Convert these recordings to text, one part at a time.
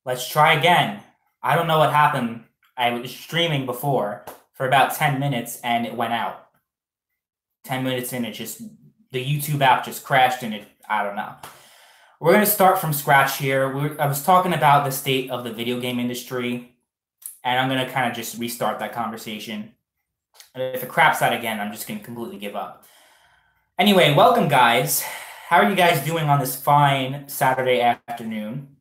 Let's try again. I don't know what happened. I was streaming before for about 10 minutes and it went out. 10 minutes in, the YouTube app just crashed and I don't know. We're going to start from scratch here. I was talking about the state of the video game industry, and I'm going to kind of just restart that conversation. And if it craps out again, I'm just going to completely give up. Anyway, welcome, guys. How are you guys doing on this fine Saturday afternoon?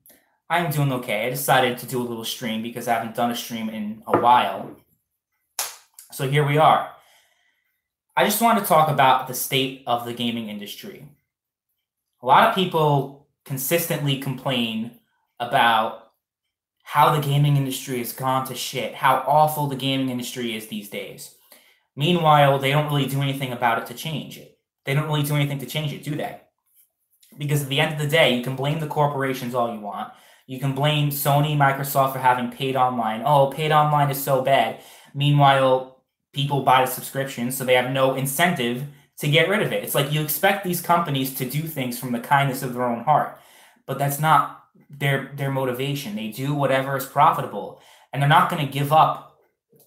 I'm doing okay. I decided to do a little stream because I haven't done a stream in a while. So here we are. I just want to talk about the state of the gaming industry. A lot of people consistently complain about how the gaming industry has gone to shit, how awful the gaming industry is these days. Meanwhile, they don't really do anything about it to change it. They don't really do anything to change it, do they? Because at the end of the day, you can blame the corporations all you want. You can blame Sony, Microsoft for having paid online. Oh, paid online is so bad. Meanwhile, people buy the subscription, so they have no incentive to get rid of it. It's like you expect these companies to do things from the kindness of their own heart, but that's not their motivation. They do whatever is profitable, and they're not going to give up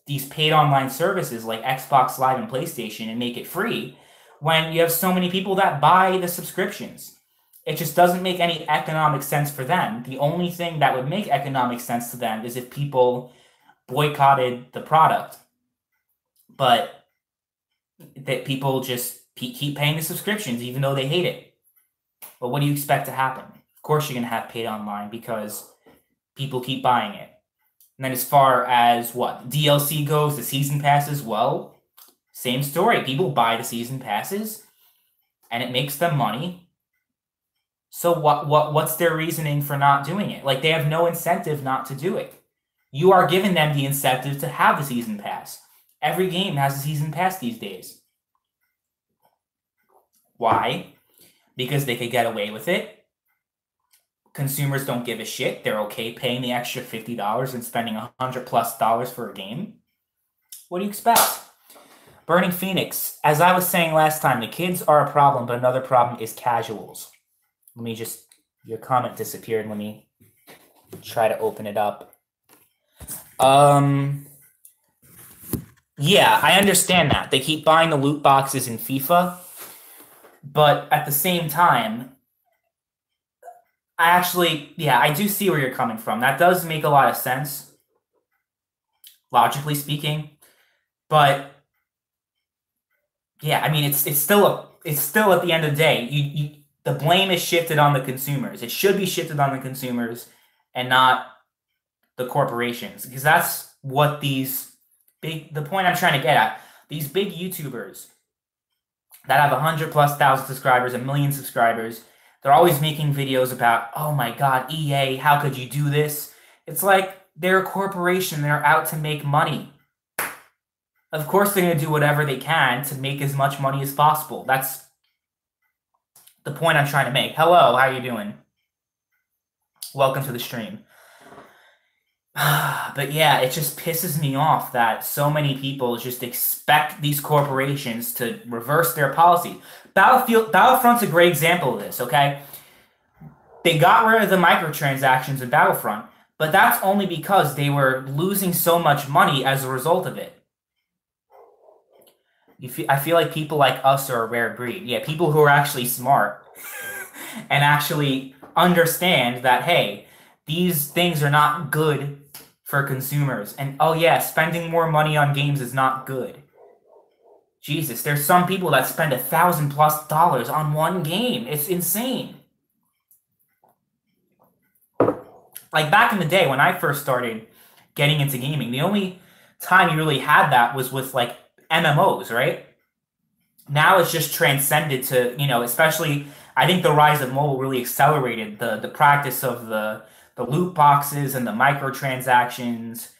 these paid online services like Xbox Live and PlayStation and make it free when you have so many people that buy the subscriptions. It just doesn't make any economic sense for them. The only thing that would make economic sense to them is if people boycotted the product. But that people just keep paying the subscriptions even though they hate it. But what do you expect to happen? Of course you're going to have paid online because people keep buying it. And then as far as what DLC goes, the season passes, well, same story. People buy the season passes and it makes them money. So what's their reasoning for not doing it? Like, they have no incentive not to do it. You are giving them the incentive to have the season pass. Every game has a season pass these days. Why? Because they could get away with it. Consumers don't give a shit. They're okay paying the extra $50 and spending $100+ for a game. What do you expect? Burning Phoenix, as I was saying last time, the kids are a problem, but another problem is casuals. Let me just, your comment disappeared. Let me try to open it up. Yeah, I understand that. They keep buying the loot boxes in FIFA, but at the same time, I do see where you're coming from. That does make a lot of sense, logically speaking. But yeah, I mean, it's still at the end of the day, the blame is shifted on the consumers. It should be shifted on the consumers and not the corporations, because that's what the point I'm trying to get at, these big YouTubers that have 100,000+ subscribers, 1 million subscribers, they're always making videos about, oh my God, EA, how could you do this? It's like they're a corporation. They're out to make money. Of course, they're going to do whatever they can to make as much money as possible. That's the point I'm trying to make. Hello, how you doing? Welcome to the stream. But yeah, it just pisses me off that so many people just expect these corporations to reverse their policy. Battlefront's a great example of this, okay? They got rid of the microtransactions in Battlefront, but that's only because they were losing so much money as a result of it. I feel like people like us are a rare breed. Yeah, people who are actually smart and actually understand that, hey, these things are not good for consumers. And oh yeah, spending more money on games is not good. Jesus, there's some people that spend $1,000+ on one game. It's insane. Like back in the day when I first started getting into gaming, the only time you really had that was with like MMOs, right? Now it's just transcended to, especially I think the rise of mobile really accelerated the practice of the loot boxes and the microtransactions.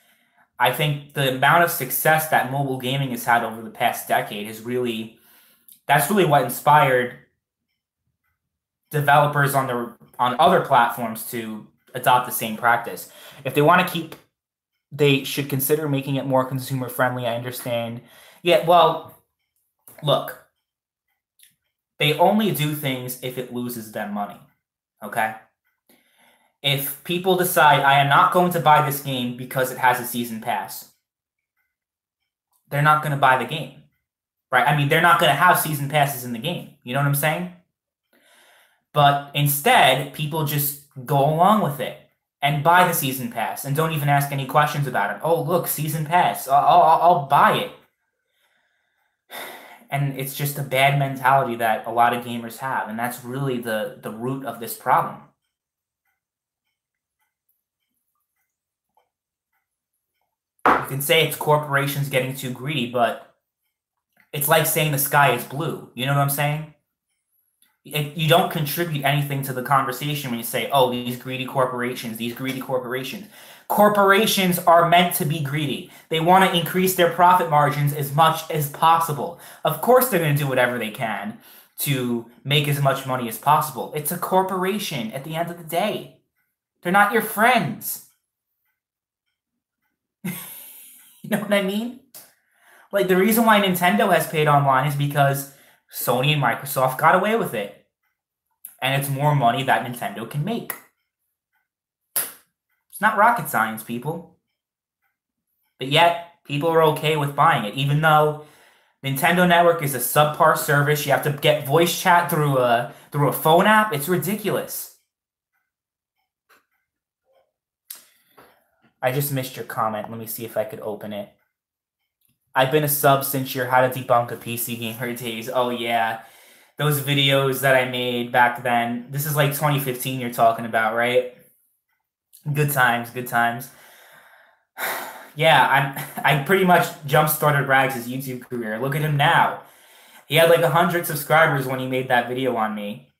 I think the amount of success that mobile gaming has had over the past decade that's really what inspired developers on other platforms to adopt the same practice. If they want to keep, they should consider making it more consumer friendly. I understand. Yeah, well, look, they only do things if it loses them money. Okay? If people decide, I am not going to buy this game because it has a season pass, they're not going to buy the game, right? I mean, they're not going to have season passes in the game. You know what I'm saying? But instead, people just go along with it and buy the season pass and don't even ask any questions about it. Oh, look, season pass. I'll buy it. And it's just a bad mentality that a lot of gamers have, and that's really the root of this problem. You can say it's corporations getting too greedy, but it's like saying the sky is blue. You know what I'm saying? You don't contribute anything to the conversation when you say, oh, these greedy corporations, these greedy corporations. Corporations are meant to be greedy. They want to increase their profit margins as much as possible. Of course, they're going to do whatever they can to make as much money as possible. It's a corporation at the end of the day. They're not your friends. You know what I mean? Like, the reason why Nintendo has paid online is because Sony and Microsoft got away with it. And it's more money that Nintendo can make. It's not rocket science, people. But yet, people are okay with buying it, even though Nintendo Network is a subpar service. You have to get voice chat through a phone app. It's ridiculous. I just missed your comment. Let me see if I could open it. I've been a sub since your How to Debunk a PC Gamer days. Oh, yeah. Those videos that I made back then. This is like 2015 you're talking about, right? Good times, good times. Yeah, I pretty much jump-started Rags' YouTube career. Look at him now. He had like 100 subscribers when he made that video on me.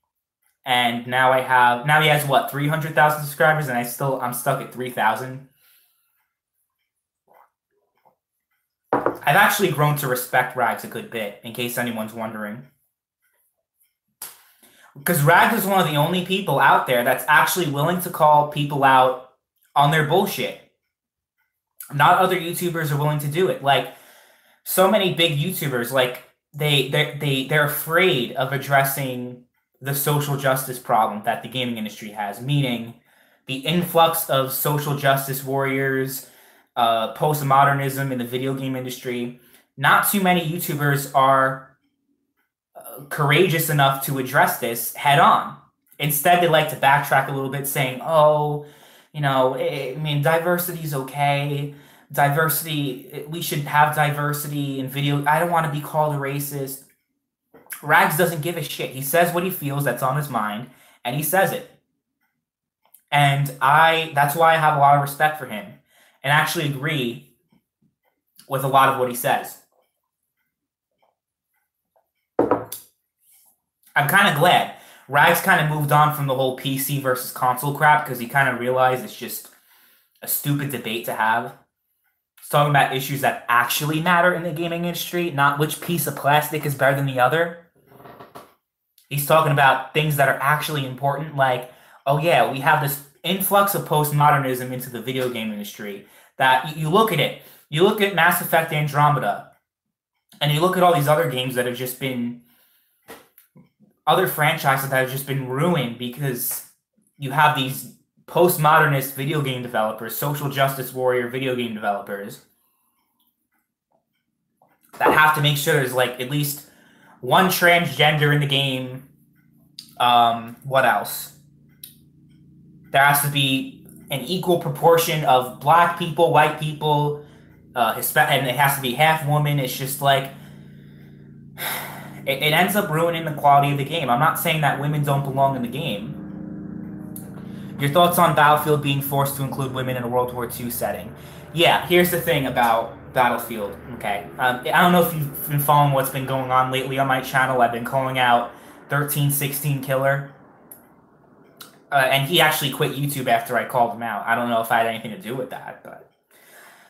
And now he has what, 300,000 subscribers, and I'm stuck at 3,000. I've actually grown to respect Rags a good bit, in case anyone's wondering. Because Rags is one of the only people out there that's actually willing to call people out on their bullshit. Not other YouTubers are willing to do it. Like, so many big YouTubers, like, they're afraid of addressing the social justice problem that the gaming industry has, meaning the influx of social justice warriors, postmodernism in the video game industry. Not too many YouTubers are courageous enough to address this head on. Instead, they like to backtrack a little bit, saying, oh, you know, I mean, diversity is okay. Diversity, we should have diversity in video. I don't want to be called a racist. Rags doesn't give a shit. He says what he feels, that's on his mind, and he says it. And that's why I have a lot of respect for him and actually agree with a lot of what he says. I'm kind of glad. Rags kind of moved on from the whole PC versus console crap because he kind of realized it's just a stupid debate to have. He's talking about issues that actually matter in the gaming industry, not which piece of plastic is better than the other. He's talking about things that are actually important, like, oh yeah, we have this influx of postmodernism into the video game industry that you look at it. You look at Mass Effect Andromeda, and you look at all these other games that have just been other franchises that have just been ruined because you have these postmodernist video game developers, social justice warrior video game developers that have to make sure there's like at least one transgender in the game. What else? There has to be an equal proportion of black people, white people, Hispanic, and it has to be half woman. It's just like it ends up ruining the quality of the game. I'm not saying that women don't belong in the game. Your thoughts on Battlefield being forced to include women in a World War II setting? Yeah, here's the thing about Battlefield, okay? I don't know if you've been following what's been going on lately on my channel. I've been calling out 1316 Killer. And he actually quit YouTube after I called him out. I don't know if I had anything to do with that, but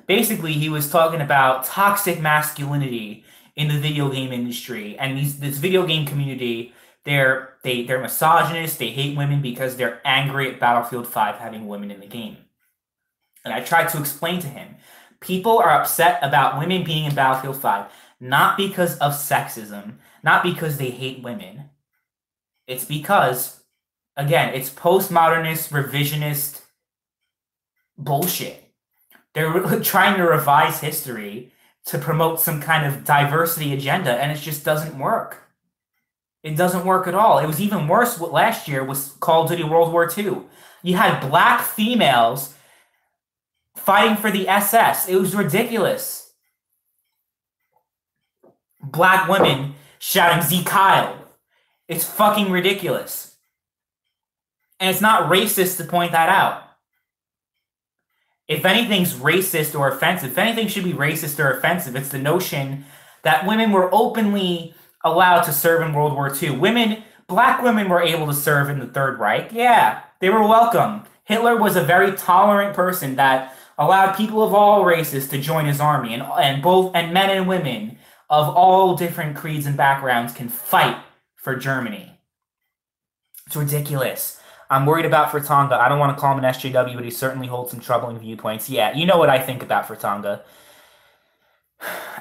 basically he was talking about toxic masculinity in the video game industry, and this video game community, they're misogynist. They hate women because they're angry at Battlefield 5 having women in the game. And I tried to explain to him, people are upset about women being in Battlefield 5 not because of sexism, not because they hate women. It's because Again, it's postmodernist, revisionist bullshit. They're trying to revise history to promote some kind of diversity agenda, and it just doesn't work. It doesn't work at all. It was even worse what last year was Call of Duty World War II. You had black females fighting for the SS. It was ridiculous. Black women shouting "Z Kyle." It's fucking ridiculous. And it's not racist to point that out. If anything's racist or offensive, if anything should be racist or offensive, it's the notion that women were openly allowed to serve in World War II. Black women were able to serve in the Third Reich. Yeah, they were welcome. Hitler was a very tolerant person that allowed people of all races to join his army, and men and women of all different creeds and backgrounds can fight for Germany. It's ridiculous. I'm worried about Furtonga. I don't want to call him an SJW, but he certainly holds some troubling viewpoints. Yeah, you know what I think about Furtonga.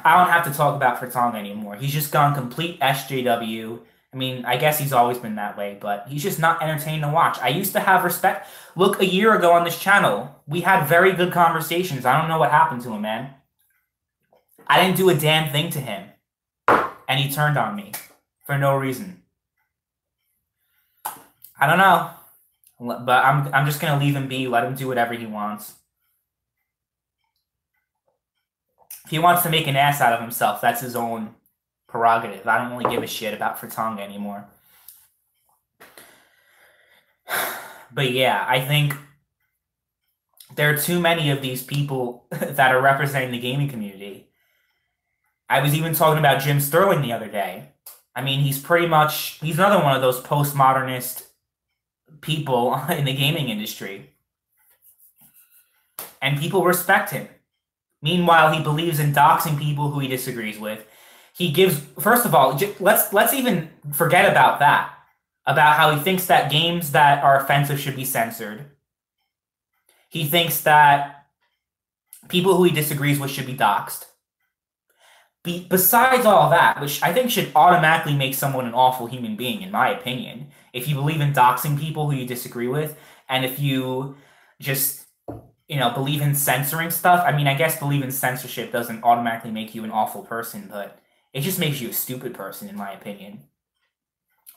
I don't have to talk about Furtonga anymore. He's just gone complete SJW. I mean, I guess he's always been that way, but he's just not entertaining to watch. I used to have respect. Look, a year ago on this channel, we had very good conversations. I don't know what happened to him, man. I didn't do a damn thing to him. And he turned on me for no reason. I don't know. But I'm just going to leave him be, let him do whatever he wants. If he wants to make an ass out of himself, that's his own prerogative. I don't really give a shit about Furtonga anymore. But yeah, I think there are too many of these people that are representing the gaming community. I was even talking about Jim Sterling the other day. I mean, he's another one of those postmodernist people in the gaming industry, and people respect him. Meanwhile, he believes in doxing people who he disagrees with. He gives, first of all, let's even forget about that, about how he thinks that games that are offensive should be censored. He thinks that people who he disagrees with should be doxed. Besides all that, which I think should automatically make someone an awful human being, in my opinion, if you believe in doxing people who you disagree with, and if you just, believe in censoring stuff. I mean, I guess believe in censorship doesn't automatically make you an awful person, but it just makes you a stupid person, in my opinion.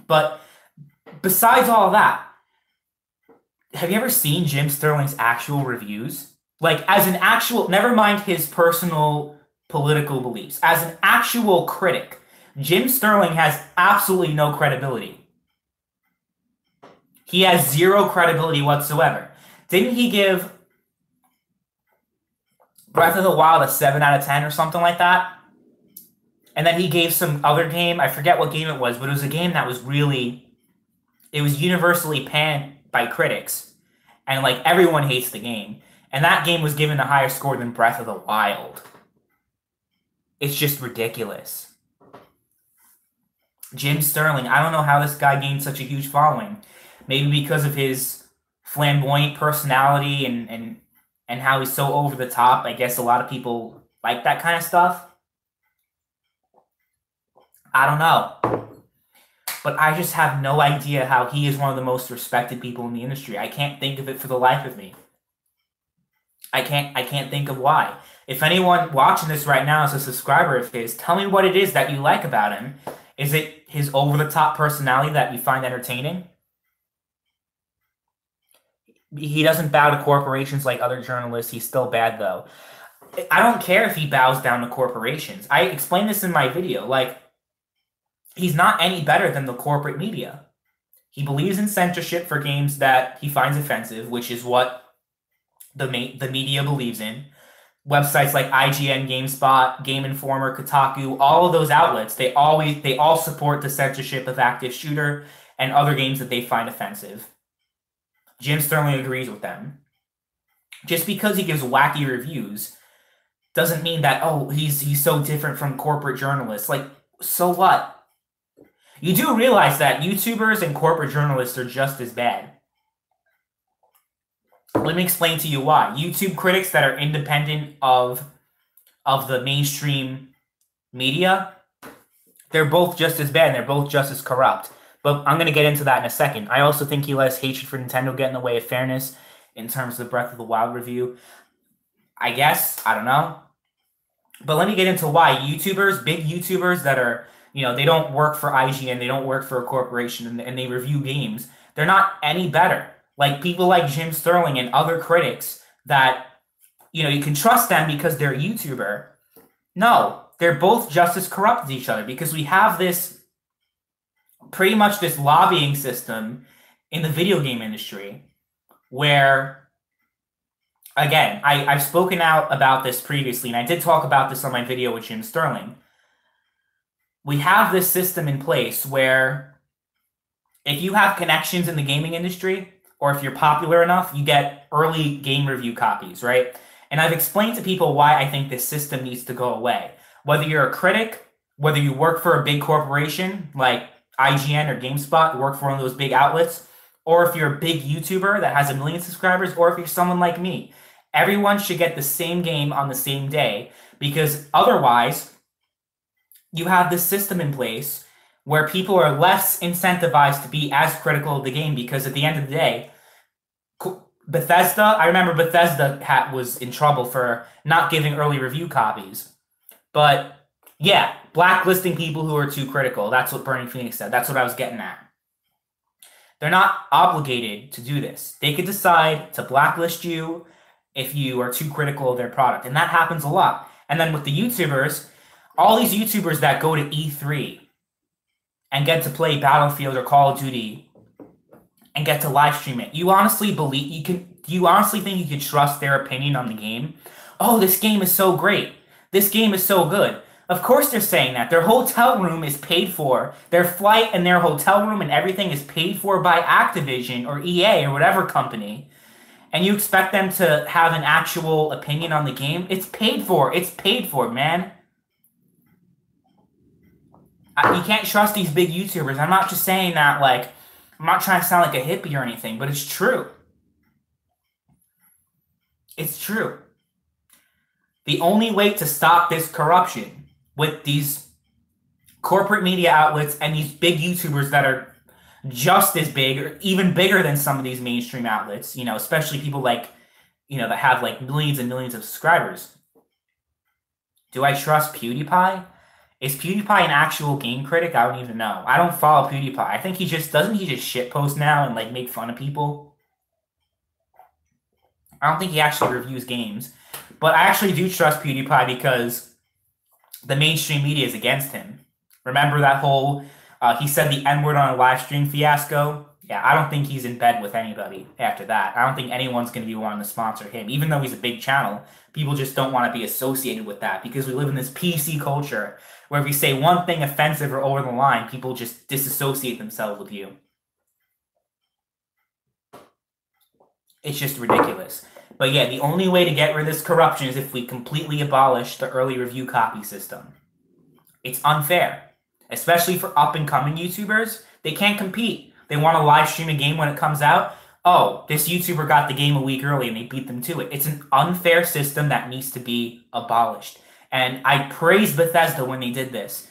But besides all that, have you ever seen Jim Sterling's actual reviews? Like, as an actual, never mind his personal political beliefs, as an actual critic, Jim Sterling has absolutely no credibility. He has zero credibility whatsoever. Didn't he give Breath of the Wild a 7 out of 10 or something like that? And then he gave some other game, I forget what game it was, but it was a game that was it was universally panned by critics. And like everyone hates the game. And that game was given a higher score than Breath of the Wild. It's just ridiculous. Jim Sterling, I don't know how this guy gained such a huge following. Maybe because of his flamboyant personality and how he's so over the top. I guess a lot of people like that kind of stuff. I don't know. But I just have no idea how he is one of the most respected people in the industry. I can't think of it for the life of me. I can't think of why. If anyone watching this right now is a subscriber of his, tell me what it is that you like about him. Is it his over-the-top personality that you find entertaining? He doesn't bow to corporations like other journalists. He's still bad, though. I don't care if he bows down to corporations. I explained this in my video. Like, he's not any better than the corporate media. He believes in censorship for games that he finds offensive, which is what the media believes in. Websites like IGN, GameSpot, Game Informer, Kotaku, all of those outlets, they all support the censorship of active shooter and other games that they find offensive. Jim Sterling agrees with them. Just because he gives wacky reviews doesn't mean that, oh, he's so different from corporate journalists. Like, so what? You do realize that YouTubers and corporate journalists are just as bad. Let me explain to you why. YouTube critics that are independent of the mainstream media, they're both just as bad and they're both just as corrupt. But I'm going to get into that in a second. I also think he lets hatred for Nintendo get in the way of fairness in terms of the Breath of the Wild review. I guess. I don't know. But let me get into why YouTubers, big YouTubers that are, they don't work for IGN, they don't work for a corporation, and they review games, they're not any better. Like people like Jim Sterling and other critics that, you can trust them because they're a YouTuber. No, they're both just as corrupt as each other because we have pretty much this lobbying system in the video game industry where, again, I've spoken out about this previously, and I did talk about this on my video with Jim Sterling. We have this system in place where if you have connections in the gaming industry, or if you're popular enough, you get early game review copies, right? And I've explained to people why I think this system needs to go away. Whether you're a critic, whether you work for a big corporation like IGN or GameSpot, work for one of those big outlets, or if you're a big YouTuber that has 1 million subscribers, or if you're someone like me, everyone should get the same game on the same day, because otherwise you have this system in place where people are less incentivized to be as critical of the game, because at the end of the day, Bethesda, I remember Bethesda was in trouble for not giving early review copies. But yeah, blacklisting people who are too critical. That's what Burning Phoenix said. That's what I was getting at. They're not obligated to do this. They could decide to blacklist you if you are too critical of their product. And that happens a lot. And then with the YouTubers, all these YouTubers that go to E3 and get to play Battlefield or Call of Duty and get to live stream it, do you honestly think you can trust their opinion on the game? Oh, this game is so great. This game is so good. Of course they're saying that. Their hotel room is paid for. Their flight and their hotel room and everything is paid for by Activision or EA or whatever company. And you expect them to have an actual opinion on the game? It's paid for. It's paid for, man. You can't trust these big YouTubers. I'm not just saying that I'm not trying to sound like a hippie or anything, but it's true. It's true. The only way to stop this corruption with these corporate media outlets and these big YouTubers that are just as big or even bigger than some of these mainstream outlets, especially people that have millions and millions of subscribers. Do I trust PewDiePie? Is PewDiePie an actual game critic? I don't even know. I don't follow PewDiePie. I think doesn't he just shitpost now and make fun of people? I don't think he actually reviews games. But I actually do trust PewDiePie because the mainstream media is against him. Remember that whole, he said the N-word on a live stream fiasco? Yeah, I don't think he's in bed with anybody after that. I don't think anyone's going to be wanting to sponsor him. Even though he's a big channel, people just don't want to be associated with that because we live in this PC culture where if you say one thing offensive or over the line, people just disassociate themselves with you. It's just ridiculous. But yeah, the only way to get rid of this corruption is if we completely abolish the early review copy system. It's unfair, especially for up-and-coming YouTubers. They can't compete. They want to live stream a game when it comes out. Oh, this YouTuber got the game a week early and they beat them to it. It's an unfair system that needs to be abolished. And I praised Bethesda when they did this.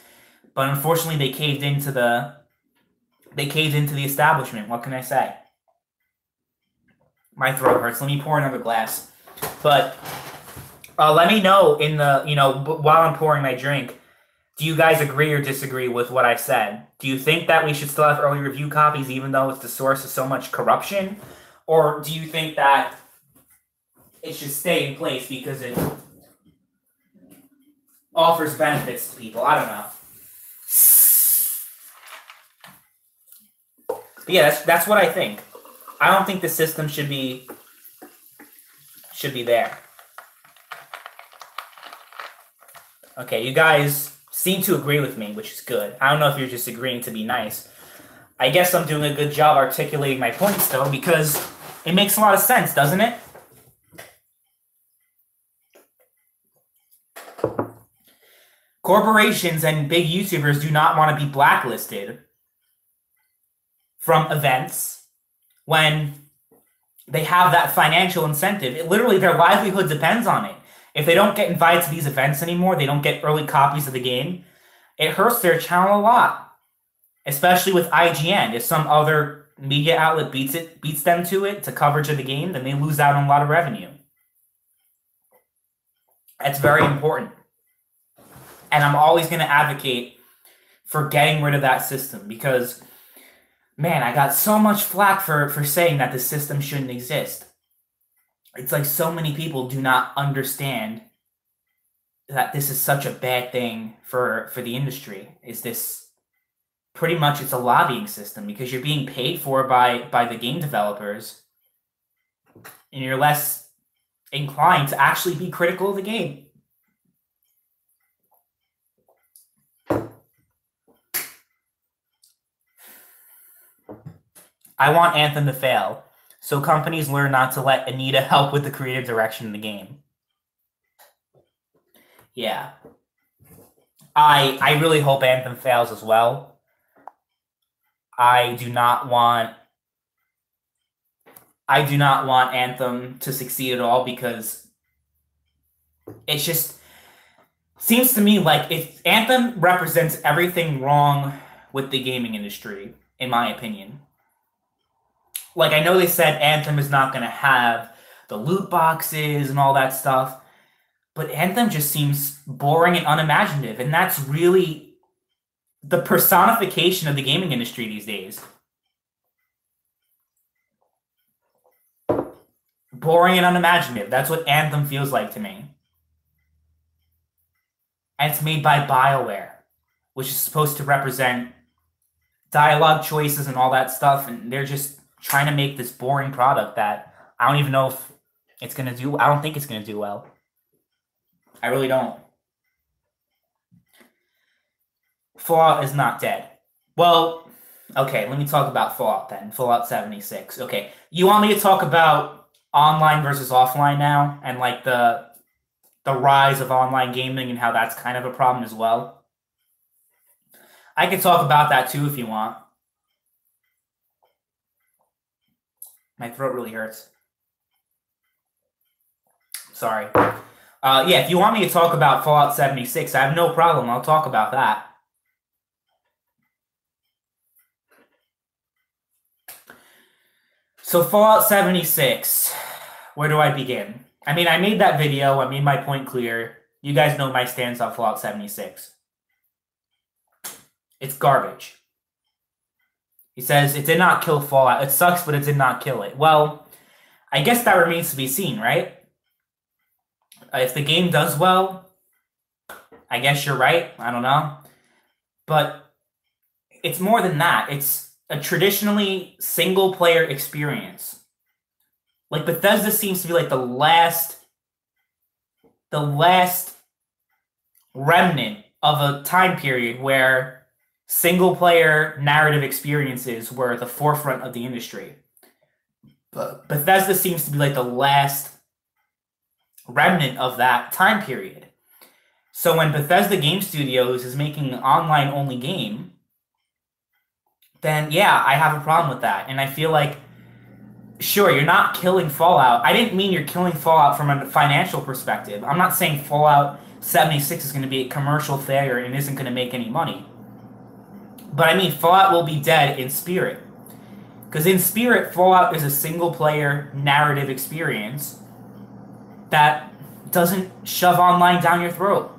But unfortunately, they caved into the establishment. What can I say? My throat hurts. Let me pour another glass. But let me know in the, while I'm pouring my drink, do you guys agree or disagree with what I said? Do you think that we should still have early review copies even though it's the source of so much corruption? Or do you think that it should stay in place because it offers benefits to people? I don't know. But yeah, that's what I think. I don't think the system should be there. Okay, you guys seem to agree with me, which is good. I don't know if you're just agreeing to be nice. I guess I'm doing a good job articulating my points, though, because it makes a lot of sense, doesn't it? Corporations and big YouTubers do not want to be blacklisted from events when they have that financial incentive. Literally, their livelihood depends on it. If they don't get invited to these events anymore, they don't get early copies of the game, it hurts their channel a lot. especially with IGN. If some other media outlet beats them to it, to coverage of the game, then they lose out on a lot of revenue. That's very important. And I'm always going to advocate for getting rid of that system because, man, I got so much flack for saying that the system shouldn't exist. It's like so many people do not understand that this is such a bad thing for the industry. Is this pretty much, it's a lobbying system because you're being paid for by the game developers and you're less inclined to actually be critical of the game. I want Anthem to fail, so companies learn not to let Anita help with the creative direction of the game. Yeah. I really hope Anthem fails as well. I do not want Anthem to succeed at all because it just seems to me like if Anthem represents everything wrong with the gaming industry, in my opinion. Like, I know they said Anthem is not going to have the loot boxes and all that stuff, but Anthem just seems boring and unimaginative, and that's really the personification of the gaming industry these days. Boring and unimaginative. That's what Anthem feels like to me. And it's made by BioWare, which is supposed to represent dialogue choices and all that stuff, and they're just trying to make this boring product that I don't even know if it's going to do. I don't think it's going to do well. I really don't. Fallout is not dead. Well, okay, let me talk about Fallout then. Fallout 76. Okay, you want me to talk about online versus offline now? And like the rise of online gaming and how that's kind of a problem as well? I can talk about that too if you want. My throat really hurts. Sorry. Yeah, if you want me to talk about Fallout 76, I have no problem. I'll talk about that. So Fallout 76, where do I begin? I mean, I made that video. I made my point clear. You guys know my stance on Fallout 76. It's garbage. He says, it did not kill Fallout. It sucks, but it did not kill it. Well, I guess that remains to be seen, right? If the game does well, I guess you're right. I don't know. But it's more than that. It's a traditionally single-player experience. Like, Bethesda seems to be like the last remnant of a time period where single-player narrative experiences were at the forefront of the industry. But Bethesda seems to be like the last remnant of that time period. So when Bethesda Game Studios is making an online-only game, then yeah, I have a problem with that. And I feel like, sure, you're not killing Fallout. I didn't mean you're killing Fallout from a financial perspective. I'm not saying Fallout 76 is going to be a commercial failure and isn't going to make any money. But I mean, Fallout will be dead in spirit. Because in spirit, Fallout is a single-player narrative experience that doesn't shove online down your throat.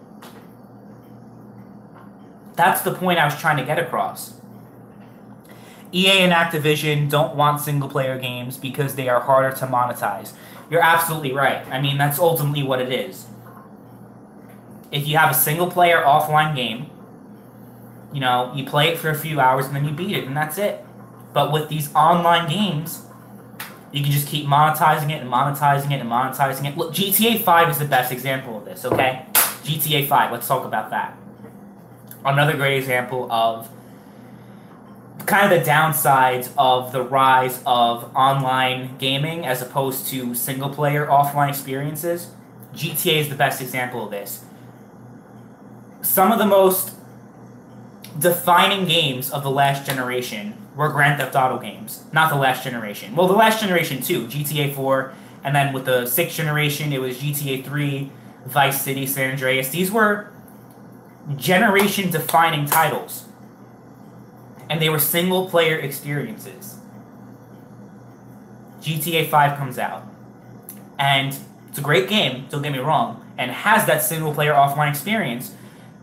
That's the point I was trying to get across. EA and Activision don't want single-player games because they are harder to monetize. You're absolutely right. I mean, that's ultimately what it is. If you have a single-player offline game, you know, you play it for a few hours and then you beat it, and that's it. But with these online games, you can just keep monetizing it and monetizing it and monetizing it. Look, GTA 5 is the best example of this, okay? GTA 5, let's talk about that. Another great example of kind of the downsides of the rise of online gaming as opposed to single-player offline experiences. GTA is the best example of this. Some of the most defining games of the last generation were Grand Theft Auto games. Not the last generation. Well, the last generation too. GTA 4, and then with the 6th generation, it was GTA 3, Vice City, San Andreas. These were generation-defining titles. and they were single-player experiences. GTA 5 comes out, and it's a great game, don't get me wrong, and has that single-player offline experience,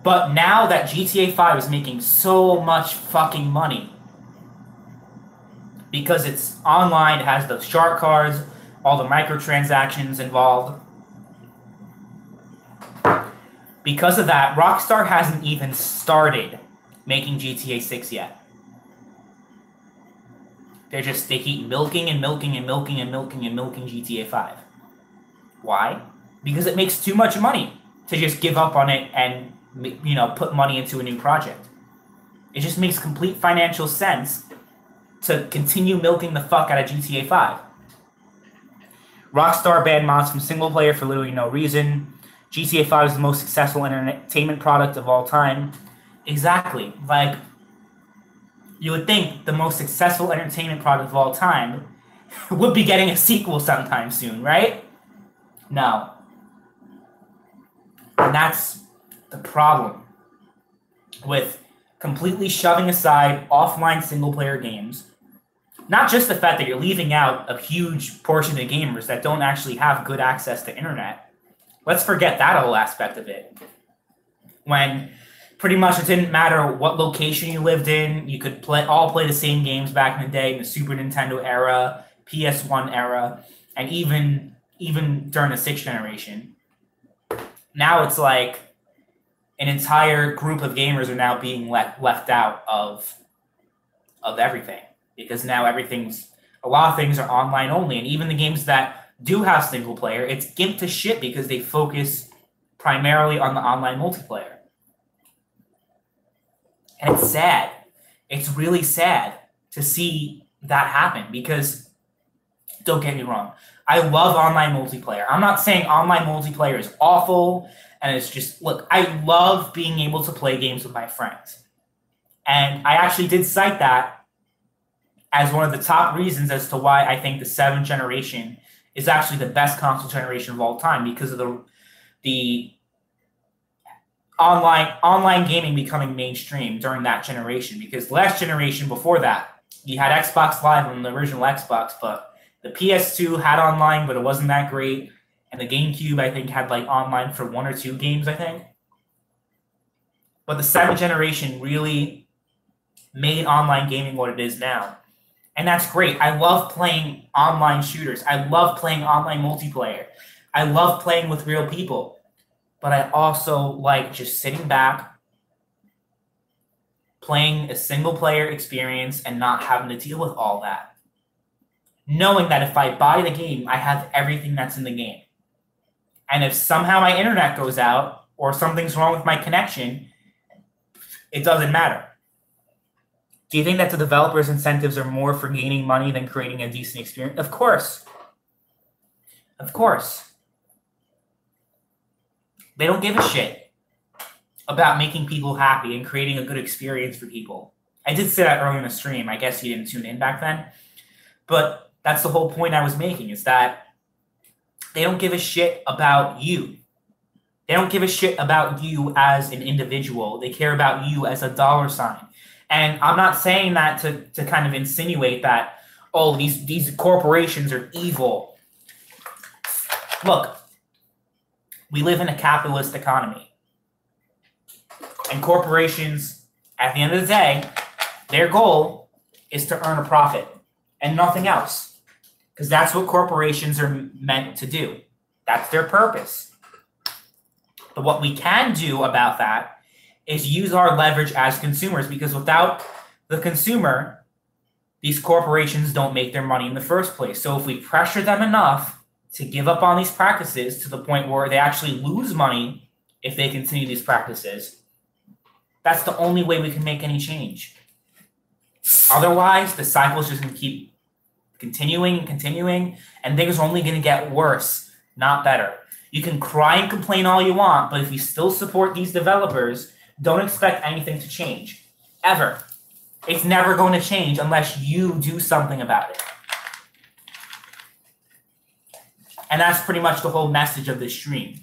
but now that GTA 5 is making so much fucking money, because it's online, it has the shark cards, all the microtransactions involved. Because of that, Rockstar hasn't even started making GTA 6 yet. They keep milking and milking and milking and milking and milking GTA 5. Why? Because it makes too much money to just give up on it and, you know, put money into a new project. It just makes complete financial sense to continue milking the fuck out of GTA 5. Rockstar banned mods from single player for literally no reason. GTA 5 is the most successful entertainment product of all time. Exactly. Like, you would think the most successful entertainment product of all time would be getting a sequel sometime soon, right? No. And that's the problem with completely shoving aside offline single-player games. Not just the fact that you're leaving out a huge portion of gamers that don't actually have good access to internet. Let's forget that whole aspect of it. When pretty much it didn't matter what location you lived in, you could all play the same games back in the day, in the Super Nintendo era, PS1 era, and even during the 6th generation. Now it's like an entire group of gamers are now being left out of everything, because now a lot of things are online only, and even the games that do have single player, it's gimped to shit because they focus primarily on the online multiplayer. And it's sad. It's really sad to see that happen, because, don't get me wrong, I love online multiplayer. I'm not saying online multiplayer is awful, and it's just, look, I love being able to play games with my friends. And I actually did cite that as one of the top reasons as to why I think the 7th generation is actually the best console generation of all time, because of the online gaming becoming mainstream during that generation. Because the last generation before that, you had Xbox Live on the original Xbox, but the PS2 had online, but it wasn't that great. And the GameCube, I think, had like online for 1 or 2 games, I think. But the 7th generation really made online gaming what it is now. And that's great. I love playing online shooters. I love playing online multiplayer. I love playing with real people. But I also like just sitting back, playing a single-player experience and not having to deal with all that. Knowing that if I buy the game, I have everything that's in the game. And if somehow my internet goes out or something's wrong with my connection, it doesn't matter. Do you think that the developers' incentives are more for gaining money than creating a decent experience? Of course. Of course. They don't give a shit about making people happy and creating a good experience for people. I did say that earlier in the stream. I guess you didn't tune in back then. But that's the whole point I was making, is that they don't give a shit about you. They don't give a shit about you as an individual. They care about you as a dollar sign. And I'm not saying that to kind of insinuate that, oh, these corporations are evil. Look, we live in a capitalist economy. And corporations, at the end of the day, their goal is to earn a profit and nothing else. Because that's what corporations are meant to do. That's their purpose. But what we can do about that is use our leverage as consumers, because without the consumer, these corporations don't make their money in the first place. So if we pressure them enough to give up on these practices to the point where they actually lose money if they continue these practices, that's the only way we can make any change. Otherwise, the cycle is just going to keep continuing and continuing, and things are only going to get worse, not better. You can cry and complain all you want, but if you still support these developers, don't expect anything to change. Ever. It's never going to change unless you do something about it. And that's pretty much the whole message of this stream.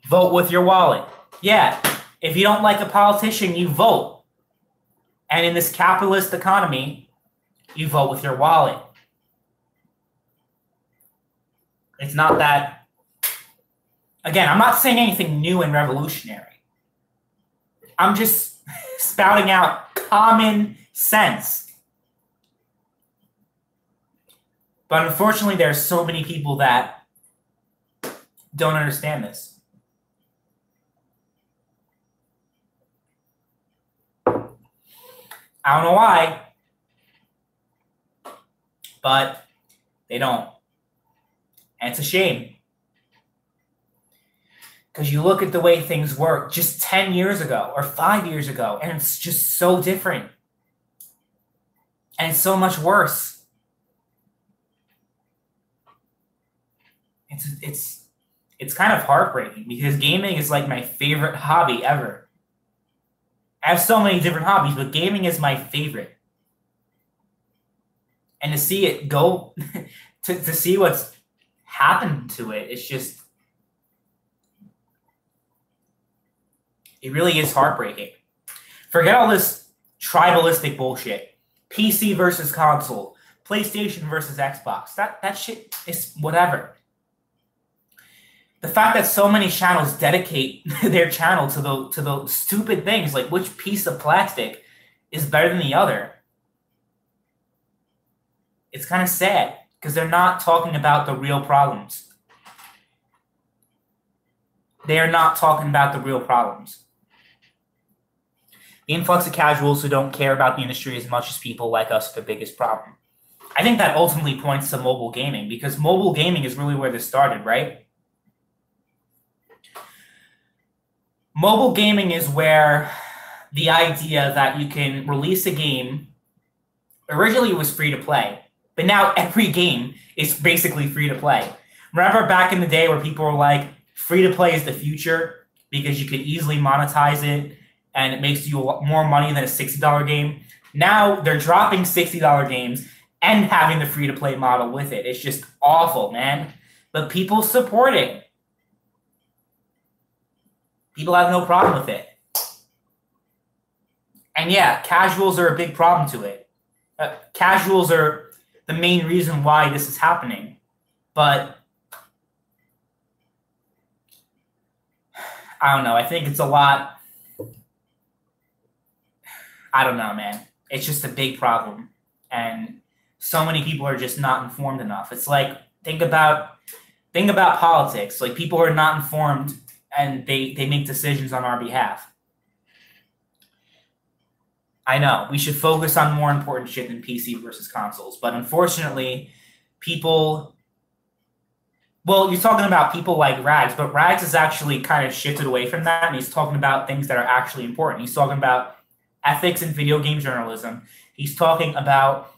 Vote with your wallet. Yeah, if you don't like a politician, you vote. And in this capitalist economy, you vote with your wallet. It's not that... Again, I'm not saying anything new and revolutionary. I'm just spouting out common sense. But unfortunately, there are so many people that don't understand this. I don't know why, but they don't. And it's a shame. Because you look at the way things work just 10 years ago or 5 years ago, and it's just so different. And it's so much worse. It's kind of heartbreaking because gaming is like my favorite hobby ever. I have so many different hobbies, but gaming is my favorite. And to see it go, to see what's happened to it, it's just, it really is heartbreaking. Forget all this tribalistic bullshit. PC versus console, PlayStation versus Xbox. That shit is whatever. The fact that so many channels dedicate their channel to those stupid things, like which piece of plastic is better than the other, it's kind of sad because they're not talking about the real problems. They are not talking about the real problems. The influx of casuals who don't care about the industry as much as people like us are the biggest problem. I think that ultimately points to mobile gaming because mobile gaming is really where this started, right? Mobile gaming is where the idea that you can release a game, originally it was free to play, but now every game is basically free to play. Remember back in the day where people were like, free to play is the future because you could easily monetize it and it makes you more money than a $60 game? Now they're dropping $60 games and having the free to play model with it. It's just awful, man. But people support it. People have no problem with it. And yeah, casuals are a big problem to it. Casuals are the main reason why this is happening. But I don't know. I think it's a lot. I don't know, man. It's just a big problem. And so many people are just not informed enough. It's like, think about politics. Like, people are not informed and they make decisions on our behalf. I know, we should focus on more important shit than PC versus consoles. But unfortunately, people... Well, you're talking about people like Rags, but Rags has actually kind of shifted away from that, and he's talking about things that are actually important. He's talking about ethics in video game journalism. He's talking about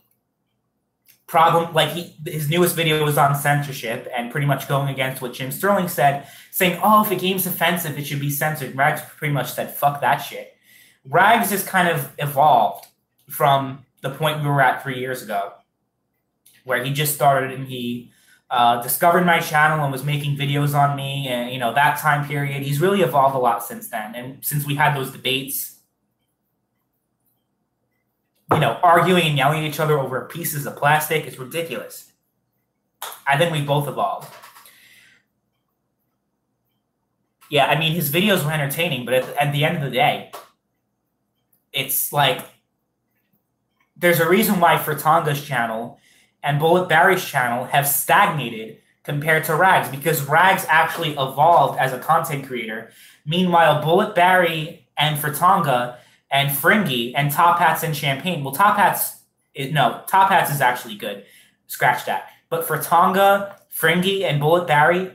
his newest video was on censorship and pretty much going against what Jim Sterling said, saying, oh, if a game's offensive, it should be censored. Rags pretty much said, fuck that shit. Rags has kind of evolved from the point we were at 3 years ago, where he just started and he discovered my channel and was making videos on me, and that time period. He's really evolved a lot since then, and since we had those debates, arguing and yelling at each other over pieces of plastic, it's ridiculous. I think we both evolved. Yeah, I mean, his videos were entertaining, but at the end of the day, it's like, there's a reason why Furtonga's channel and Bullet Barry's channel have stagnated compared to Rags, because Rags actually evolved as a content creator. Meanwhile, Bullet Barry and Furtonga and Fringy and Top Hats and Champagne, well, Top Hats is actually good. Scratch that. But Furtonga, Fringy, and Bullet Barry,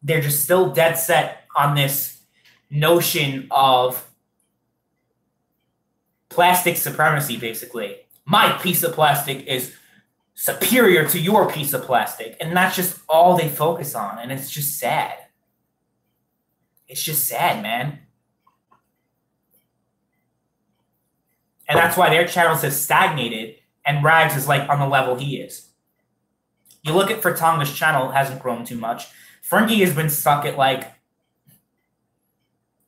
they're just still dead set on this notion of plastic supremacy, basically. My piece of plastic is superior to your piece of plastic. And that's just all they focus on. And it's just sad. It's just sad, man. And that's why their channels have stagnated and Rags is like on the level he is. You look at Furtonga's channel, it hasn't grown too much. Fringy has been stuck at like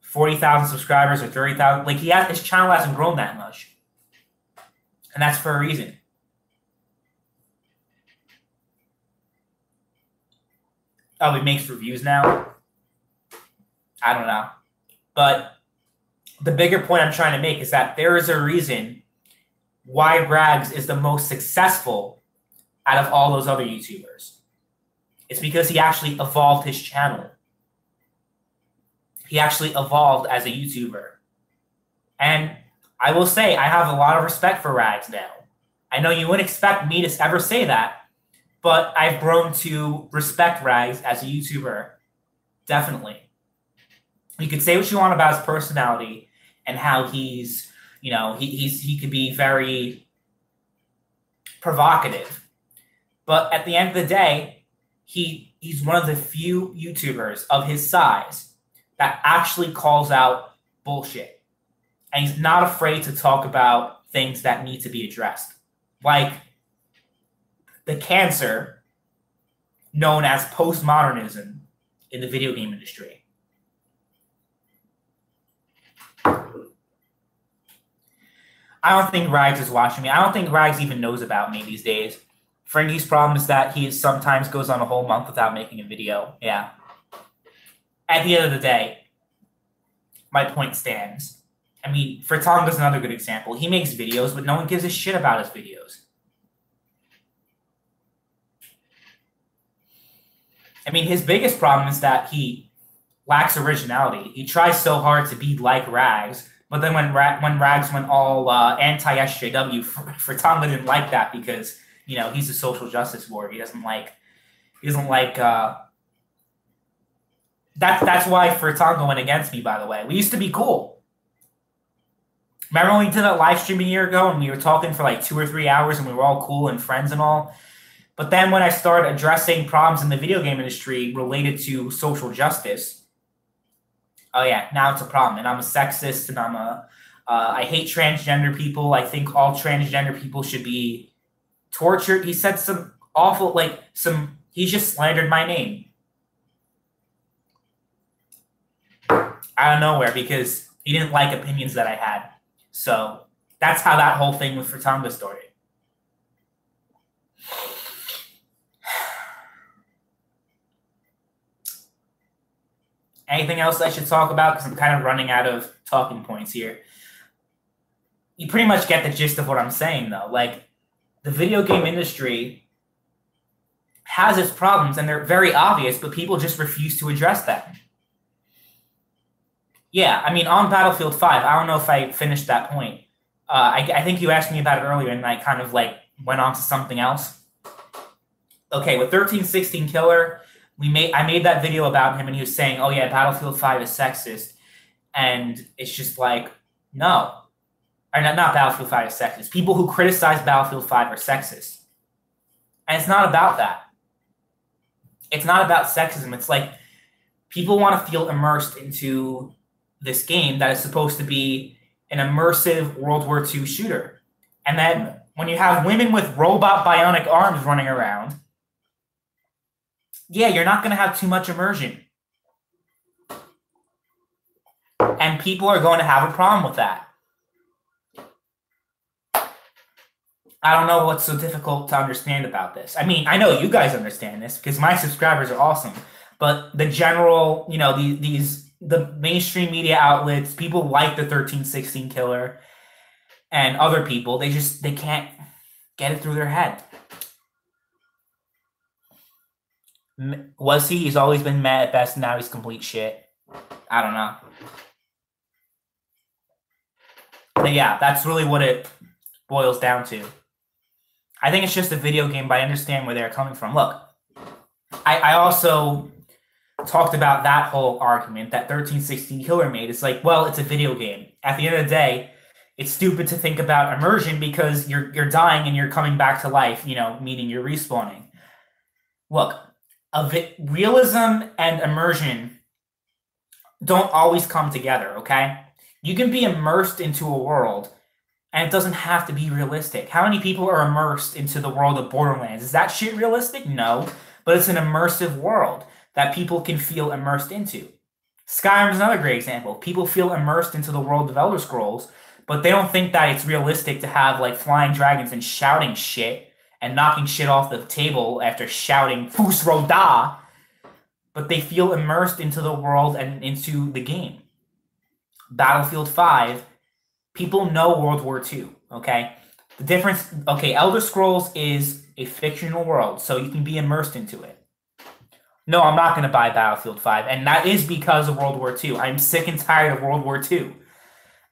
40,000 subscribers or 30,000. Like his channel hasn't grown that much. And that's for a reason. Oh, he makes reviews now? I don't know. But the bigger point I'm trying to make is that there is a reason why Rags is the most successful out of all those other YouTubers. It's because he actually evolved his channel. He actually evolved as a YouTuber. And I will say, I have a lot of respect for Rags now. I know you wouldn't expect me to ever say that, but I've grown to respect Rags as a YouTuber. Definitely. You could say what you want about his personality and how he's, you know, he could be very provocative. But at the end of the day, he's one of the few YouTubers of his size that actually calls out bullshit. And he's not afraid to talk about things that need to be addressed. Like the cancer known as postmodernism in the video game industry. I don't think Rags is watching me. I don't think Rags even knows about me these days. Franky's problem is that he sometimes goes on a whole month without making a video. Yeah. At the end of the day, my point stands. I mean, Fritonga's another good example. He makes videos, but no one gives a shit about his videos. I mean, his biggest problem is that he lacks originality. He tries so hard to be like Rags, but then when Rags went all anti-SJW, Fritonga didn't like that because, you know, he's a social justice warrior. He doesn't like that's why Fritonga went against me, by the way. We used to be cool. Remember when we did that live stream a year ago and we were talking for like 2 or 3 hours and we were all cool and friends and all? But then when I started addressing problems in the video game industry related to social justice, oh yeah, now it's a problem. And I'm a sexist and I hate transgender people. I think all transgender people should be tortured. He said some awful, he just slandered my name. Out of nowhere because he didn't like opinions that I had. So that's how that whole thing with Fritonga started. Anything else I should talk about? Because I'm kind of running out of talking points here. You pretty much get the gist of what I'm saying, though. Like, the video game industry has its problems, and they're very obvious, but people just refuse to address them. Yeah, I mean, on Battlefield 5, I don't know if I finished that point. I think you asked me about it earlier, and I kind of, went on to something else. Okay, with 1316 Killer, I made that video about him, and he was saying, oh, yeah, Battlefield 5 is sexist. And it's just like, no. Or not Battlefield 5 is sexist. People who criticize Battlefield 5 are sexist. And it's not about that. It's not about sexism. It's like people want to feel immersed into this game that is supposed to be an immersive World War II shooter. And then when you have women with robot bionic arms running around, yeah, you're not going to have too much immersion. And people are going to have a problem with that. I don't know what's so difficult to understand about this. I mean, I know you guys understand this because my subscribers are awesome. But the general, you know, the mainstream media outlets, people like the 1316 Killer and other people, they can't get it through their head. Was he? He's always been mad at best, and now he's complete shit. I don't know. But yeah, that's really what it boils down to. I think it's just a video game, but I understand where they're coming from. Look, I also talked about that whole argument that 1316 Killer made. It's like, well, it's a video game. At the end of the day, it's stupid to think about immersion because you're dying and you're coming back to life, you know, meaning you're respawning. Look, realism and immersion don't always come together, okay? You can be immersed into a world, and it doesn't have to be realistic. How many people are immersed into the world of Borderlands? Is that shit realistic? No, but it's an immersive world that people can feel immersed into. Skyrim is another great example. People feel immersed into the world of Elder Scrolls But they don't think that it's realistic to have like flying dragons and shouting shit and knocking shit off the table after shouting Fus Roda. But they feel immersed into the world and into the game. Battlefield 5, people know World War II, okay? The difference, okay, Elder Scrolls is a fictional world, so you can be immersed into it. No, I'm not going to buy Battlefield 5, and that is because of World War II. I'm sick and tired of World War II.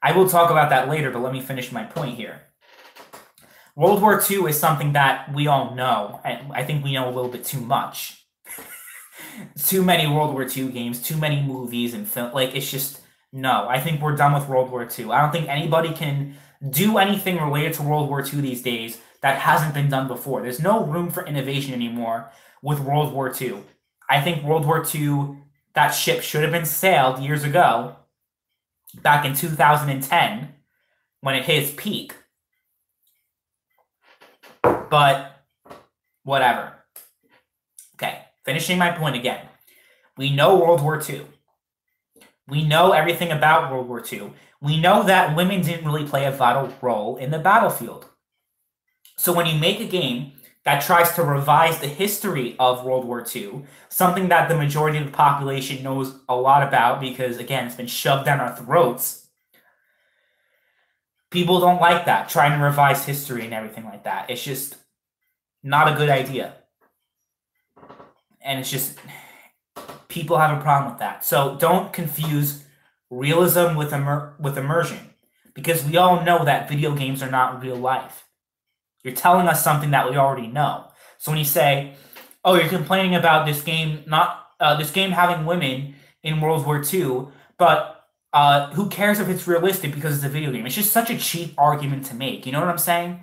I will talk about that later, but let me finish my point here. World War II is something that we all know, and I think we know a little bit too much. Too many World War II games, too many movies and film. Like, it's just, no. I think we're done with World War II. I don't think anybody can do anything related to World War II these days that hasn't been done before. There's no room for innovation anymore with World War II. I think World War II, that ship should have been sailed years ago, back in 2010, when it hit its peak. But, whatever. Okay, finishing my point again. We know World War II. We know everything about World War II. We know that women didn't really play a vital role in the battlefield. So when you make a game that tries to revise the history of World War II, something that the majority of the population knows a lot about because, again, it's been shoved down our throats, people don't like that, trying to revise history and everything like that. It's just not a good idea. And it's just, people have a problem with that. So don't confuse realism with immersion, because we all know that video games are not real life. You're telling us something that we already know. So when you say, "Oh, you're complaining about this game this game having women in World War II," but who cares if it's realistic because it's a video game? It's just such a cheap argument to make. You know what I'm saying?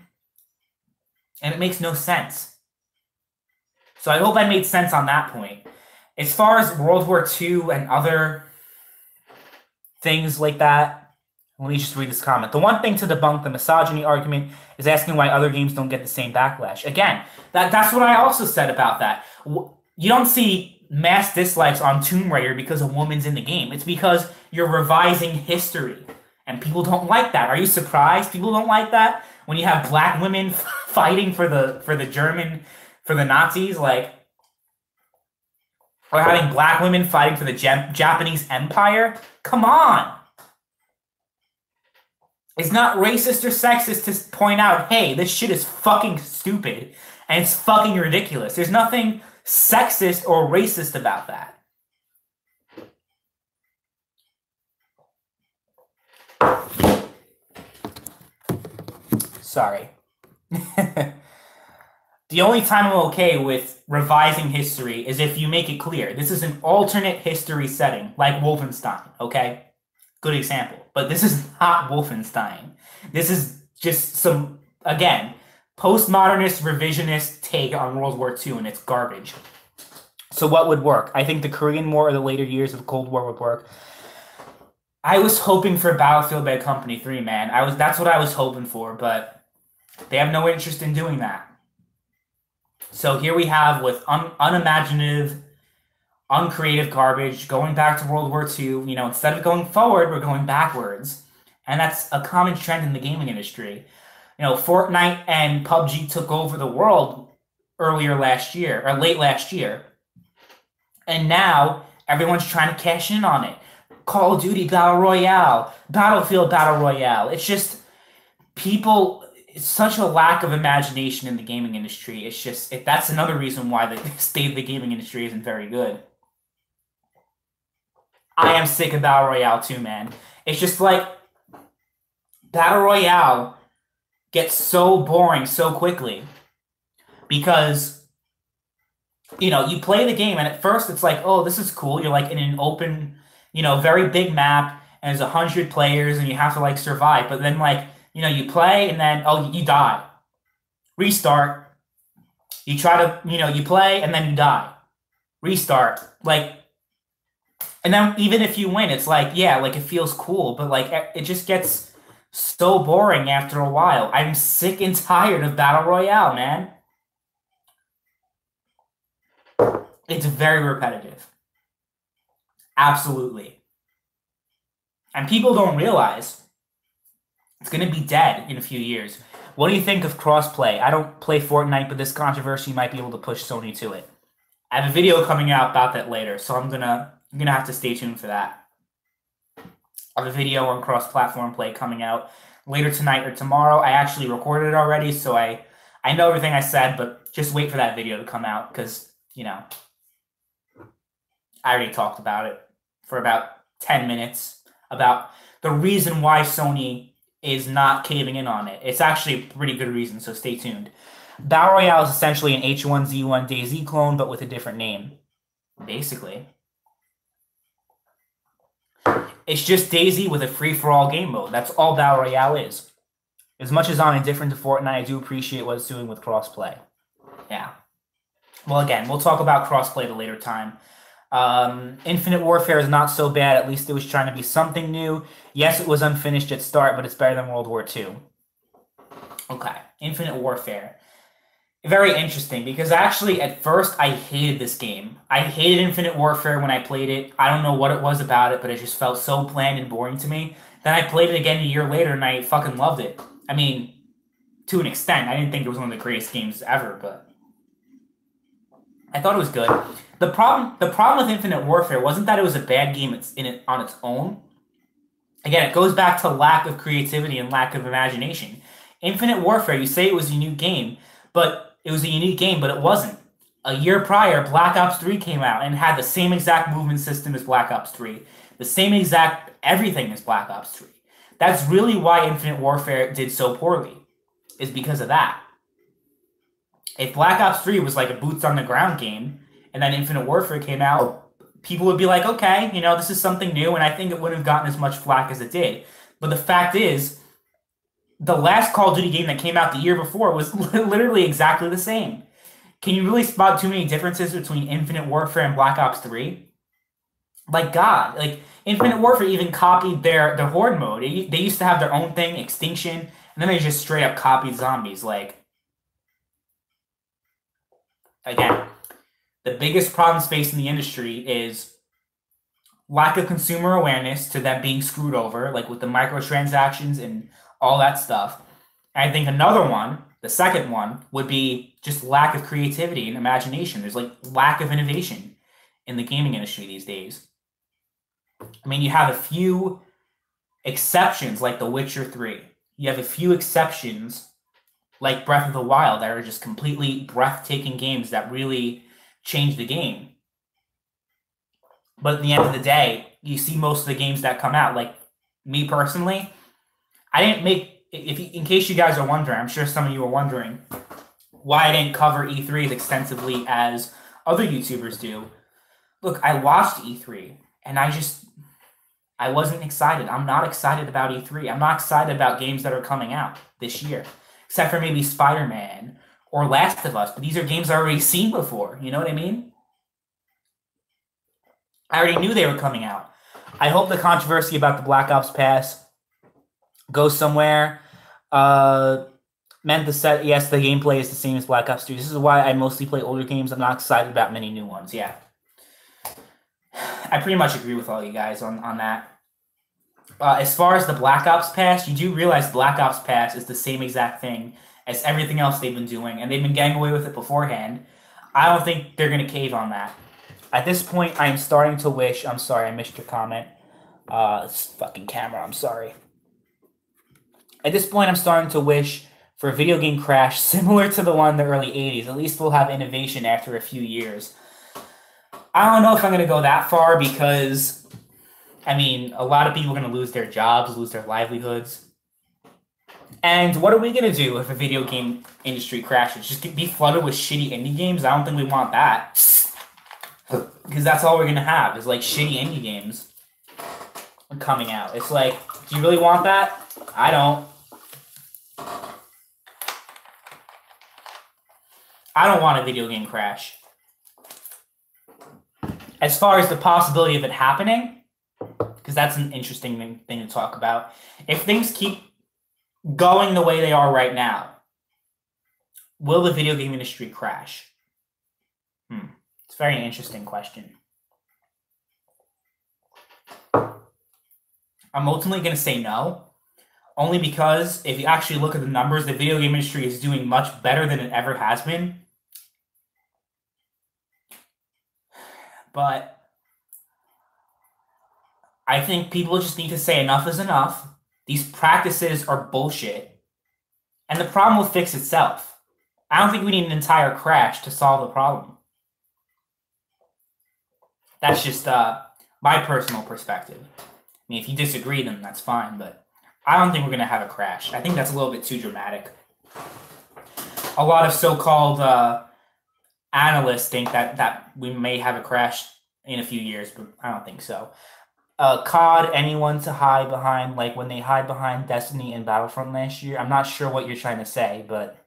And it makes no sense. So I hope I made sense on that point. As far as World War II and other things like that, let me just read this comment. The one thing to debunk the misogyny argument is asking why other games don't get the same backlash. Again, that's what I also said about that. You don't see mass dislikes on Tomb Raider because a woman's in the game. It's because you're revising history, and people don't like that. Are you surprised people don't like that? When you have black women fighting for the Nazis, like, or having black women fighting for the Japanese Empire? Come on! It's not racist or sexist to point out, hey, this shit is fucking stupid and it's fucking ridiculous. There's nothing sexist or racist about that. Sorry. The only time I'm okay with revising history is if you make it clear. This is an alternate history setting, like Wolfenstein, okay? Good example. But this is not Wolfenstein. This is just some, again, postmodernist, revisionist take on World War II, and it's garbage. So what would work? I think the Korean War or the later years of the Cold War would work. I was hoping for Battlefield Bad Company 3, man. That's what I was hoping for, but they have no interest in doing that. So here we have, with unimaginative, uncreative garbage, going back to World War II. You know, instead of going forward, we're going backwards. And that's a common trend in the gaming industry. You know, Fortnite and PUBG took over the world earlier last year, or late last year. And now everyone's trying to cash in on it. Call of Duty Battle Royale, Battlefield Battle Royale. It's just, it's such a lack of imagination in the gaming industry. It's just, that's another reason why the state of the gaming industry isn't very good. I am sick of Battle Royale too, man. It's just like, Battle Royale gets so boring so quickly because, you know, you play the game and at first it's like, oh, this is cool. You're like in an open, you know, very big map and there's 100 players and you have to like survive. But then like, you know, you play and then, oh, you die. Restart. You try to, you know, you play and then you die. Restart. Like, and then even if you win, it's like, yeah, like it feels cool, but like it just gets so boring after a while. I'm sick and tired of Battle Royale, man. It's very repetitive. Absolutely. And people don't realize It's going to be dead in a few years. What do you think of crossplay? I don't play Fortnite, but this controversy might be able to push Sony to it. I have a video coming out about that later, so I'm gonna have to stay tuned for that. I have a video on cross-platform play coming out later tonight or tomorrow. I actually recorded it already, so I know everything I said, but just wait for that video to come out because, you know, I already talked about it for about 10 minutes about the reason why Sony is not caving in on it. It's actually a pretty good reason, so stay tuned. Battle Royale is essentially an H1Z1 DayZ clone, but with a different name, basically. It's just DayZ with a free-for-all game mode. That's all Battle Royale is. As much as I'm indifferent to Fortnite, I do appreciate what it's doing with crossplay. Yeah. Well, again, we'll talk about crossplay at a later time. Infinite Warfare is not so bad. At least it was trying to be something new. Yes, it was unfinished at start, but it's better than World War II. Okay, Infinite Warfare. Very interesting, because actually, at first, I hated this game. I hated Infinite Warfare when I played it. I don't know what it was about it, but it just felt so bland and boring to me. Then I played it again a year later, and I fucking loved it. I mean, to an extent. I didn't think it was one of the greatest games ever, but I thought it was good. The problem with Infinite Warfare wasn't that it was a bad game on its own. Again, it goes back to lack of creativity and lack of imagination. Infinite Warfare, you say it was a new game, but it was a unique game, but it wasn't. A year prior, Black Ops 3 came out and had the same exact movement system as Black Ops 3. The same exact everything as Black Ops 3. That's really why Infinite Warfare did so poorly, is because of that. If Black Ops 3 was like a boots-on-the-ground game, and then Infinite Warfare came out, people would be like, okay, you know, this is something new, and I think it wouldn't have gotten as much flack as it did. But the fact is, the last Call of Duty game that came out the year before was literally exactly the same. Can you really spot too many differences between Infinite Warfare and Black Ops 3? Like, God. Like, Infinite Warfare even copied their Horde mode. They used to have their own thing, Extinction, and then they just straight up copied zombies. Like, again, the biggest problems facing the industry is lack of consumer awareness to them being screwed over, like with the microtransactions and all that stuff. And I think another one, the second one, would be just lack of creativity and imagination. There's like lack of innovation in the gaming industry these days. I mean, you have a few exceptions like The Witcher 3. You have a few exceptions like Breath of the Wild that are just completely breathtaking games that really change the game. But at the end of the day, you see most of the games that come out. Like me personally, I didn't make, in case you guys are wondering, I'm sure some of you are wondering why I didn't cover E3 as extensively as other YouTubers do. Look, I watched E3 and I wasn't excited. I'm not excited about E3. I'm not excited about games that are coming out this year, except for maybe Spider-Man or Last of Us. But these are games I've already seen before. You know what I mean? I already knew they were coming out. I hope the controversy about the Black Ops Pass goes somewhere. Meant the set, yes, the gameplay is the same as Black Ops 2. This is why I mostly play older games. I'm not excited about many new ones. Yeah. I pretty much agree with all you guys on that. As far as the Black Ops Pass, you do realize Black Ops Pass is the same exact thing as everything else they've been doing, and they've been getting away with it beforehand. I don't think they're going to cave on that. At this point, I am starting to wish... I'm sorry, I missed your comment. This fucking camera, I'm sorry. At this point, I'm starting to wish for a video game crash similar to the one in the early 80s. At least we'll have innovation after a few years. I don't know if I'm going to go that far because, I mean, a lot of people are going to lose their jobs, lose their livelihoods. And what are we going to do if a video game industry crashes? Just be flooded with shitty indie games? I don't think we want that. Because that's all we're going to have is, like, shitty indie games coming out. It's like, do you really want that? I don't. I don't want a video game crash. As far as the possibility of it happening, because that's an interesting thing to talk about. If things keep going the way they are right now, will the video game industry crash? It's a very interesting question. I'm ultimately going to say no, Only because if you actually look at the numbers, the video game industry is doing much better than it ever has been. But I think people just need to say enough is enough. These practices are bullshit. And the problem will fix itself. I don't think we need an entire crash to solve the problem. That's just my personal perspective. I mean, if you disagree, then that's fine, but I don't think we're going to have a crash. I think that's a little bit too dramatic. A lot of so-called analysts think that we may have a crash in a few years, but I don't think so. COD, anyone to hide behind, like when they hide behind Destiny and Battlefront last year? I'm not sure what you're trying to say, but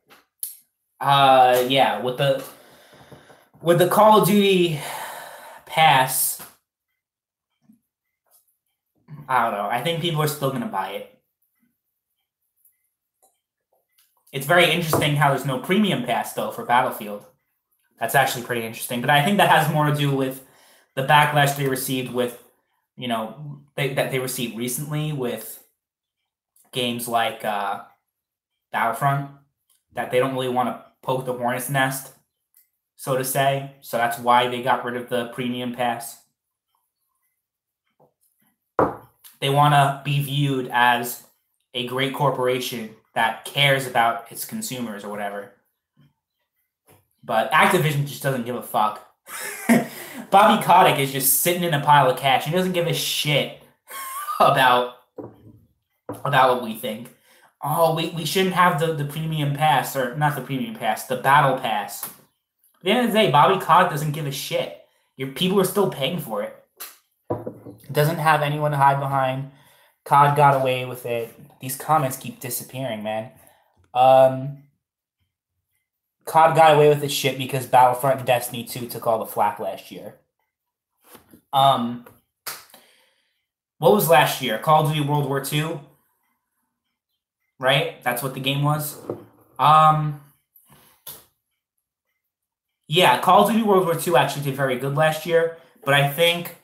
yeah, with the Call of Duty pass, I don't know. I think people are still going to buy it. It's very interesting how there's no premium pass, though, for Battlefield. That's actually pretty interesting. But I think that has more to do with the backlash they received with, you know, that they received recently with games like Battlefront, that they don't really want to poke the hornet's nest, so to say. So that's why they got rid of the premium pass. They want to be viewed as a great corporation that cares about its consumers or whatever. But Activision just doesn't give a fuck. Bobby Kotick is just sitting in a pile of cash. He doesn't give a shit about what we think. Oh, we shouldn't have the premium pass, or not the premium pass, the battle pass. At the end of the day, Bobby Kotick doesn't give a shit. Your people are still paying for it. Doesn't have anyone to hide behind. COD got away with it. These comments keep disappearing, man. COD got away with this shit because Battlefront and Destiny 2 took all the flack last year. What was last year? Call of Duty World War II? Right? That's what the game was? Yeah, Call of Duty World War II actually did very good last year, but I think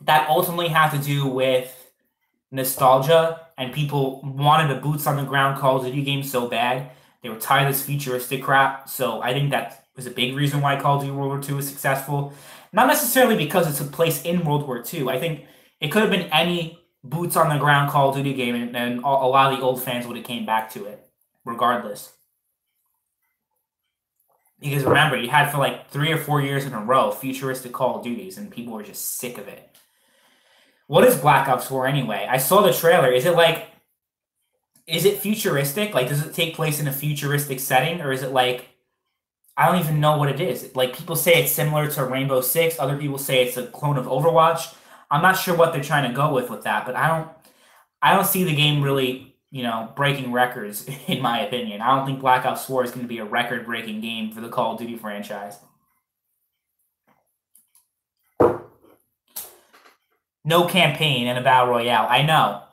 that ultimately had to do with nostalgia, and people wanted a boots on the ground Call of Duty game so bad. They were tired of this futuristic crap, so I think that was a big reason why Call of Duty World War II was successful. Not necessarily because it took place in World War II. I think it could have been any boots on the ground Call of Duty game, and a lot of the old fans would have came back to it, regardless. Because remember, you had for like 3 or 4 years in a row futuristic Call of Duties, and people were just sick of it. What is Black Ops 4 anyway? I saw the trailer. Is it futuristic? Like, does it take place in a futuristic setting, or is it like, I don't even know what it is. Like, people say it's similar to Rainbow Six. Other people say it's a clone of Overwatch. I'm not sure what they're trying to go with that, but I don't see the game really, you know, breaking records, in my opinion. I don't think Black Ops 4 is going to be a record-breaking game for the Call of Duty franchise. No campaign and a battle royale. I know.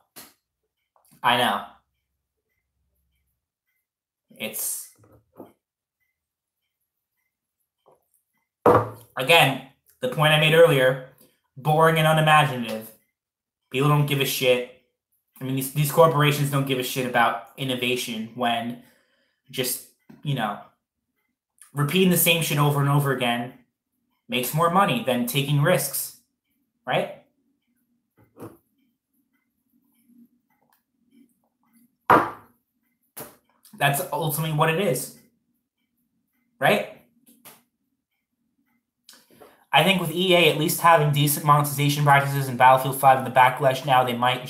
It's... Again, the point I made earlier, boring and unimaginative. People don't give a shit. I mean, these corporations don't give a shit about innovation when just, you know, repeating the same shit over and over again makes more money than taking risks, right? That's ultimately what it is, right? I think with EA at least having decent monetization practices in Battlefield 5 and the backlash now, they might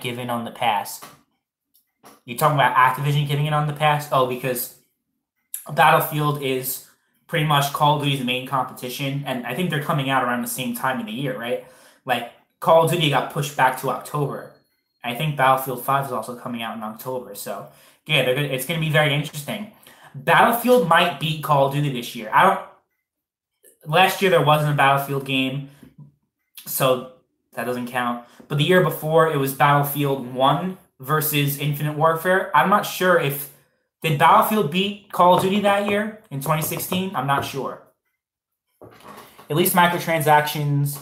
give in on the pass. You're talking about Activision giving in on the pass? Oh, because Battlefield is pretty much Call of Duty's main competition, and I think they're coming out around the same time of the year, right? Like, Call of Duty got pushed back to October. I think Battlefield 5 is also coming out in October, so yeah, it's going to be very interesting. Battlefield might beat Call of Duty this year. Last year there wasn't a Battlefield game, so that doesn't count. But the year before, it was Battlefield 1 versus Infinite Warfare. I'm not sure did Battlefield beat Call of Duty that year in 2016? I'm not sure. At least microtransactions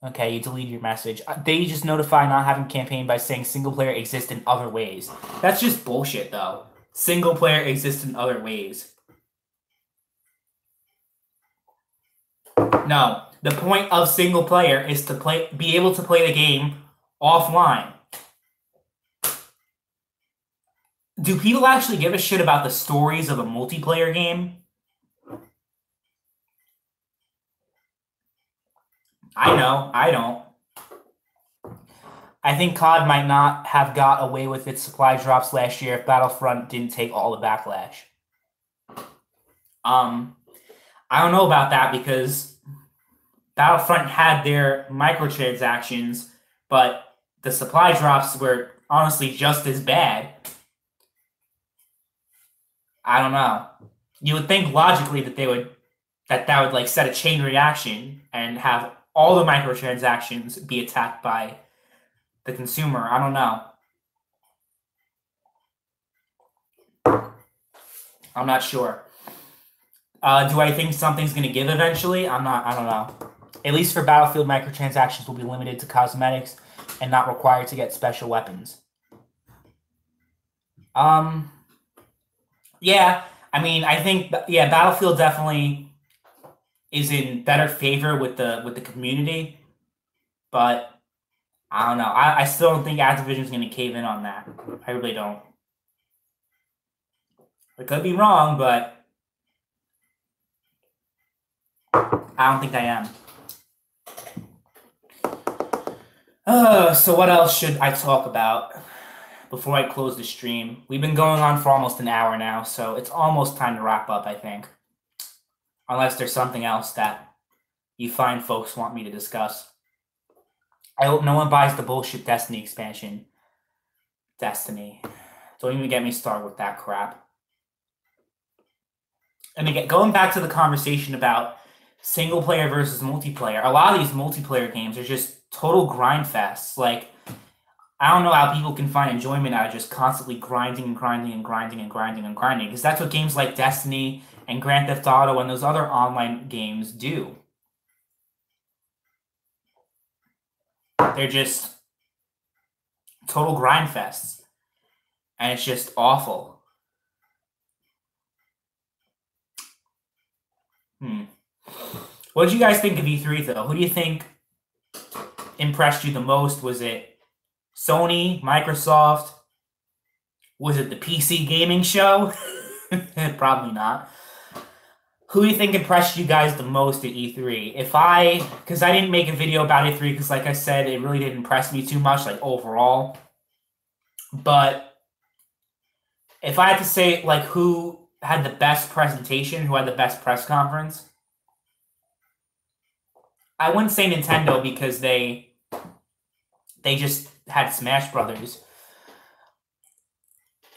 Okay, you deleted your message. They just notify not having campaign by saying single player exists in other ways. That's just bullshit, though. Single player exists in other ways. No, the point of single player is to be able to play the game offline. Do people actually give a shit about the stories of a multiplayer game? I know, I don't. I think COD might not have got away with its supply drops last year if Battlefront didn't take all the backlash. I don't know about that because Battlefront had their microtransactions, but the supply drops were honestly just as bad. I don't know. You would think logically that that would like set a chain reaction and have all the microtransactions be attacked by the consumer. I don't know. I'm not sure. Do I think something's going to give eventually? I don't know. At least for Battlefield, microtransactions will be limited to cosmetics and not required to get special weapons. Yeah, I mean, I think Battlefield definitely is in better favor with the community, but I don't know. I still don't think Activision's going to cave in on that. I really don't. I could be wrong, but I don't think I am. So what else should I talk about before I close the stream? We've been going on for almost an hour now, so it's almost time to wrap up, I think. Unless there's something else that you find folks want me to discuss. I hope no one buys the bullshit Destiny expansion. Destiny. Don't even get me started with that crap. And again, going back to the conversation about single player versus multiplayer, a lot of these multiplayer games are just total grind fests. Like, I don't know how people can find enjoyment out of just constantly grinding and grinding and grinding and grinding and grinding, because that's what games like Destiny and Grand Theft Auto and those other online games do. They're just total grind fests. And it's just awful. What did you guys think of E3, though? Who do you think impressed you the most? Was it Sony, Microsoft? Was it the PC gaming show? Probably not. Who do you think impressed you guys the most at E3? Because I didn't make a video about E3 because, like I said, it really didn't impress me too much, like, overall. But if I had to say, like, who had the best presentation, who had the best press conference, I wouldn't say Nintendo because they just had Smash Brothers.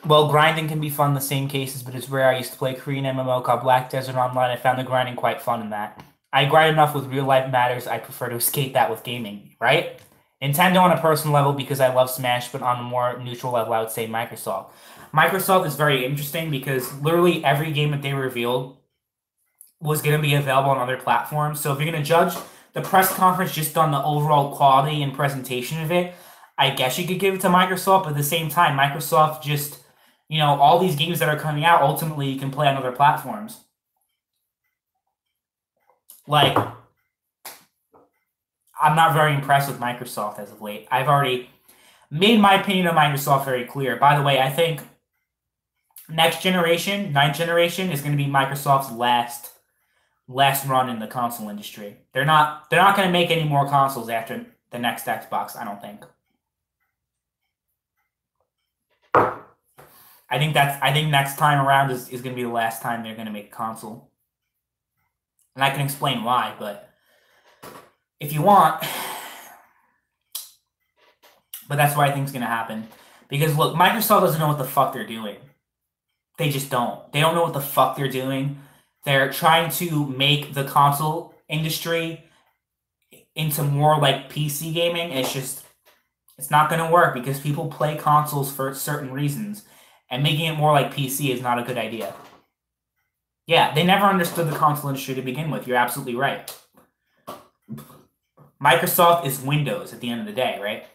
Well, grinding can be fun in the same cases, but it's rare. I used to play a Korean MMO called Black Desert Online. I found the grinding quite fun in that. I grind enough with real life matters. I prefer to escape that with gaming, right? Nintendo on a personal level because I love Smash, but on a more neutral level, I would say Microsoft. Microsoft is very interesting because literally every game that they revealed was going to be available on other platforms. So if you're going to judge the press conference just on the overall quality and presentation of it, I guess you could give it to Microsoft, but at the same time, Microsoft just, all these games that are coming out, ultimately you can play on other platforms. Like, I'm not very impressed with Microsoft as of late. I've already made my opinion of Microsoft very clear. By the way, I think next generation, 9th generation, is going to be Microsoft's last run in the console industry. They're not going to make any more consoles after the next Xbox, I don't think. I think next time around is going to be the last time they're going to make a console. And I can explain why, but if you want. But that's what I think is going to happen. Because look, Microsoft doesn't know what the fuck they're doing. They just don't. They don't know what the fuck they're doing. They're trying to make the console industry into more like PC gaming. It's not going to work because people play consoles for certain reasons. And making it more like PC is not a good idea. Yeah, they never understood the console industry to begin with. You're absolutely right. Microsoft is Windows at the end of the day, right?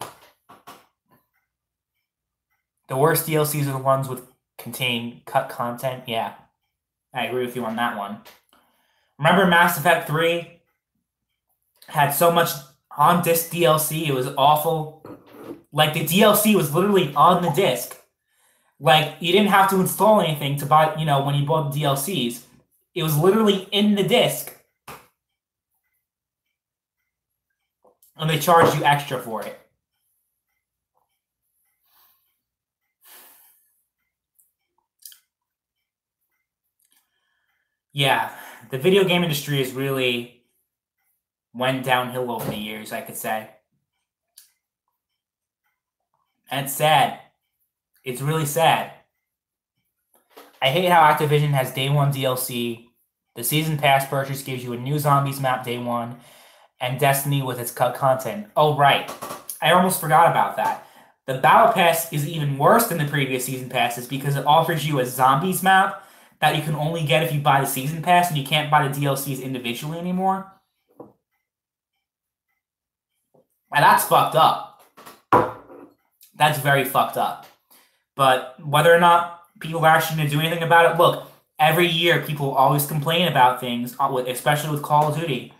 The worst DLCs are the ones with contain cut content. Yeah, I agree with you on that one. Remember Mass Effect 3 had so much on-disc DLC. It was awful. Like, the DLC was literally on the disc. Like, you didn't have to install anything to buy, you know, when you bought the DLCs. It was literally in the disc. And they charged you extra for it. Yeah, the video game industry has really went downhill over the years, I could say. And it's sad. It's really sad. I hate how Activision has day one DLC. The season pass purchase gives you a new zombies map day one, and Destiny with its cut content. Oh, right. I almost forgot about that. The Battle Pass is even worse than the previous season passes because it offers you a zombies map that you can only get if you buy the season pass, and you can't buy the DLCs individually anymore. And that's fucked up. That's very fucked up. But whether or not people are actually going to do anything about it, look, every year people always complain about things, especially with Call of Duty,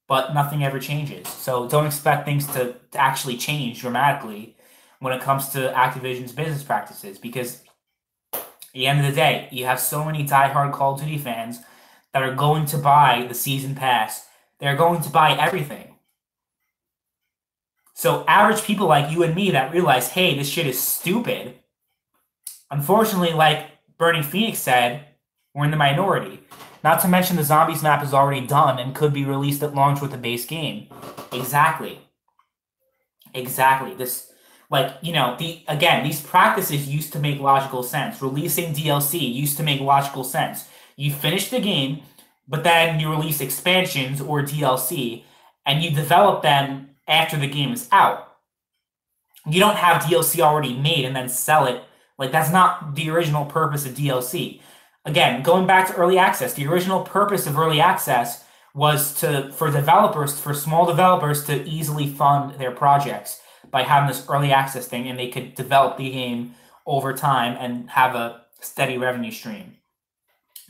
but nothing ever changes. So don't expect things to actually change dramatically when it comes to Activision's business practices, because at the end of the day, you have so many diehard Call of Duty fans that are going to buy the season pass. They're going to buy everything. So average people like you and me that realize, hey, this shit is stupid, unfortunately, like Bernie Phoenix said, we're in the minority. Not to mention the zombies map is already done and could be released at launch with the base game. Exactly. This, like, you know, again, these practices used to make logical sense. Releasing DLC used to make logical sense. You finish the game, but then you release expansions or DLC, and you develop them after the game is out. You don't have DLC already made and then sell it. Like, that's not the original purpose of DLC. Again, going back to early access, the original purpose of early access was for small developers to easily fund their projects by having this early access thing, and they could develop the game over time and have a steady revenue stream.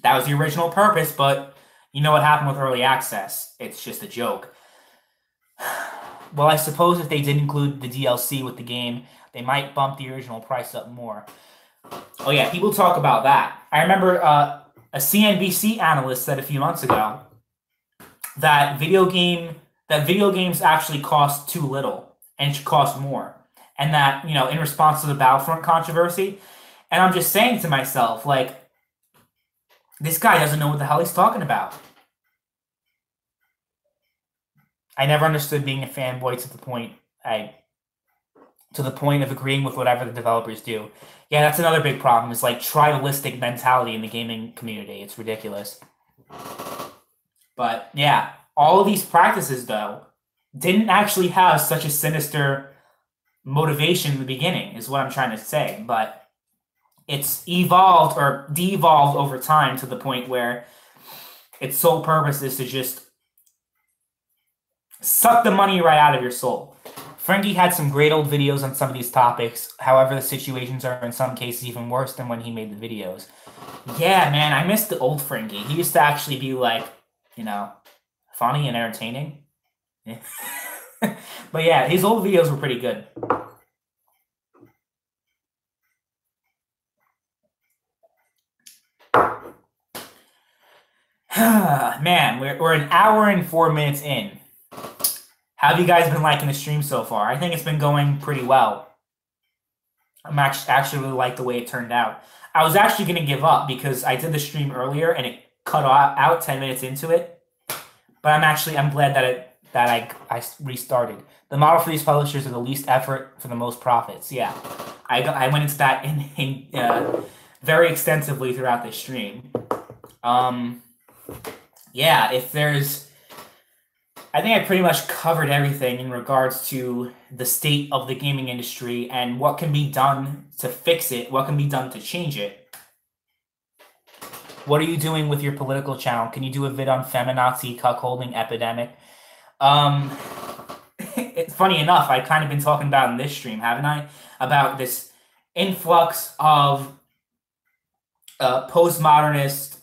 That was the original purpose, but you know what happened with early access? It's just a joke. Well, I suppose if they did include the DLC with the game, they might bump the original price up more. Oh yeah, people talk about that. I remember a CNBC analyst said a few months ago that video games actually cost too little and should cost more. And that, you know, in response to the Battlefront controversy, and I'm just saying to myself, like, this guy doesn't know what the hell he's talking about. I never understood being a fanboy to the point of agreeing with whatever the developers do. Yeah, that's another big problem. Is like tribalistic mentality in the gaming community. It's ridiculous. But yeah, all of these practices though didn't actually have such a sinister motivation in the beginning, is what I'm trying to say. But it's evolved or devolved over time to the point where its sole purpose is to just suck the money right out of your soul. Frankie had some great old videos on some of these topics. However, the situations are in some cases even worse than when he made the videos. Yeah, man, I miss the old Frankie. He used to actually be like, you know, funny and entertaining. But yeah, his old videos were pretty good. Man, we're an hour and 4 minutes in. How have you guys been liking the stream so far? I think it's been going pretty well. I'm actually really like the way it turned out. I was actually going to give up because I did the stream earlier and it cut out 10 minutes into it. But I'm glad that I restarted. The model for these publishers are the least effort for the most profits. Yeah, I went into that very extensively throughout the stream. Yeah, I think I pretty much covered everything in regards to the state of the gaming industry and what can be done to fix it, what can be done to change it. What are you doing with your political channel? Can you do a vid on feminazi cuckolding epidemic? it's funny enough, I've kind of been talking about in this stream, haven't I? About this influx of postmodernist,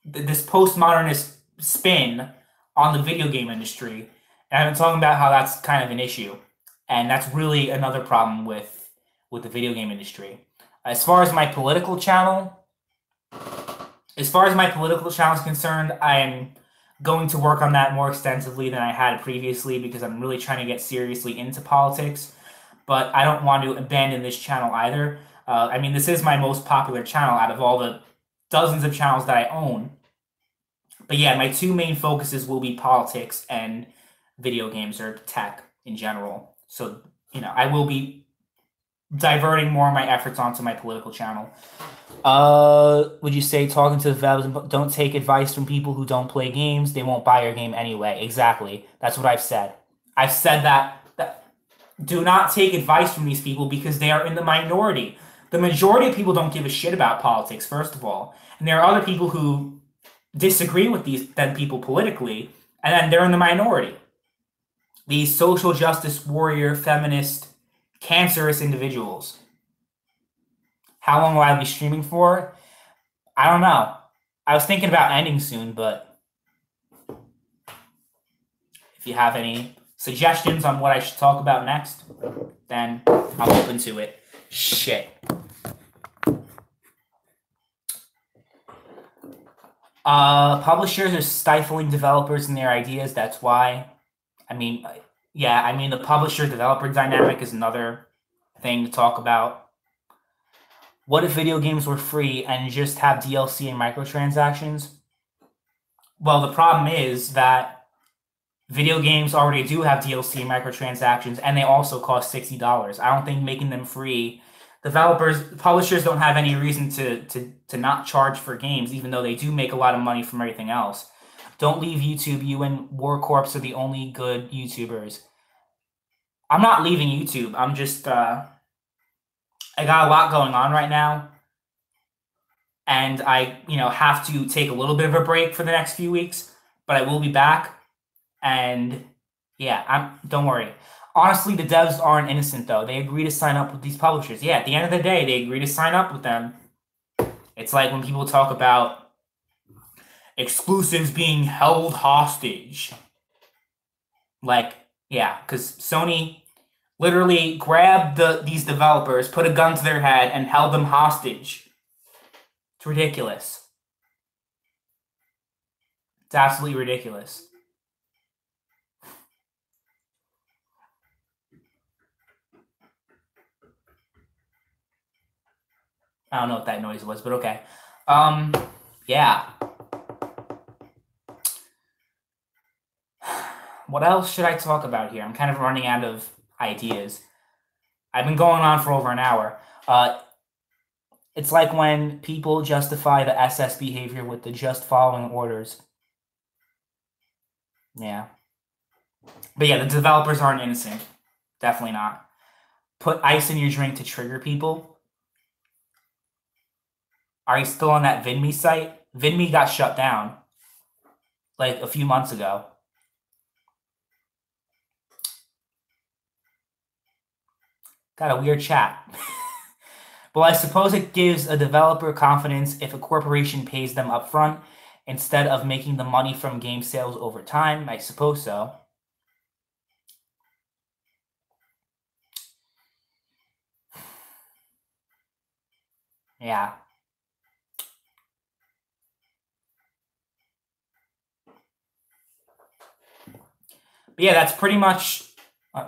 this postmodernist spin on the video game industry. And I've been talking about how that's kind of an issue. And that's really another problem with the video game industry. As far as my political channel is concerned, I'm going to work on that more extensively than I had previously because I'm really trying to get seriously into politics. But I don't want to abandon this channel either. I mean, this is my most popular channel out of all the dozens of channels that I own. But yeah, my two main focuses will be politics and video games or tech in general. So, you know, I will be diverting more of my efforts onto my political channel. Would you say talking to the devs, don't take advice from people who don't play games? They won't buy your game anyway. Exactly. That's what I've said. I've said that do not take advice from these people because they are in the minority. The majority of people don't give a shit about politics, first of all. And there are other people who disagree with them people politically, and then they're in the minority. These social justice warrior, feminist, cancerous individuals. How long will I be streaming for? I don't know. I was thinking about ending soon, but if you have any suggestions on what I should talk about next, then I'm open to it. Shit. Publishers are stifling developers and their ideas. That's why. I mean, yeah, I mean, the publisher-developer dynamic is another thing to talk about. What if video games were free and just have DLC and microtransactions? Well, the problem is that video games already do have DLC and microtransactions, and they also cost $60. I don't think making them free, publishers don't have any reason to not charge for games, even though they do make a lot of money from everything else. Don't leave YouTube. You and War Corps are the only good YouTubers. I'm not leaving YouTube. I'm just, I got a lot going on right now. And I, have to take a little bit of a break for the next few weeks. But I will be back. And, yeah, don't worry. Honestly, the devs aren't innocent, though. They agree to sign up with these publishers. Yeah, at the end of the day, they agree to sign up with them. It's like when people talk about exclusives being held hostage. Like, yeah, because Sony literally grabbed these developers, put a gun to their head, and held them hostage. It's ridiculous. It's absolutely ridiculous. I don't know what that noise was, but okay. Yeah. What else should I talk about here? I'm kind of running out of ideas. I've been going on for over an hour. It's like when people justify the SS behavior with the just following orders. Yeah. But yeah, the developers aren't innocent. Definitely not. Put ice in your drink to trigger people. Are you still on that VidMe site? VidMe got shut down like a few months ago. Got a weird chat. Well, I suppose it gives a developer confidence if a corporation pays them upfront instead of making the money from game sales over time. I suppose so. Yeah. But yeah, that's pretty much...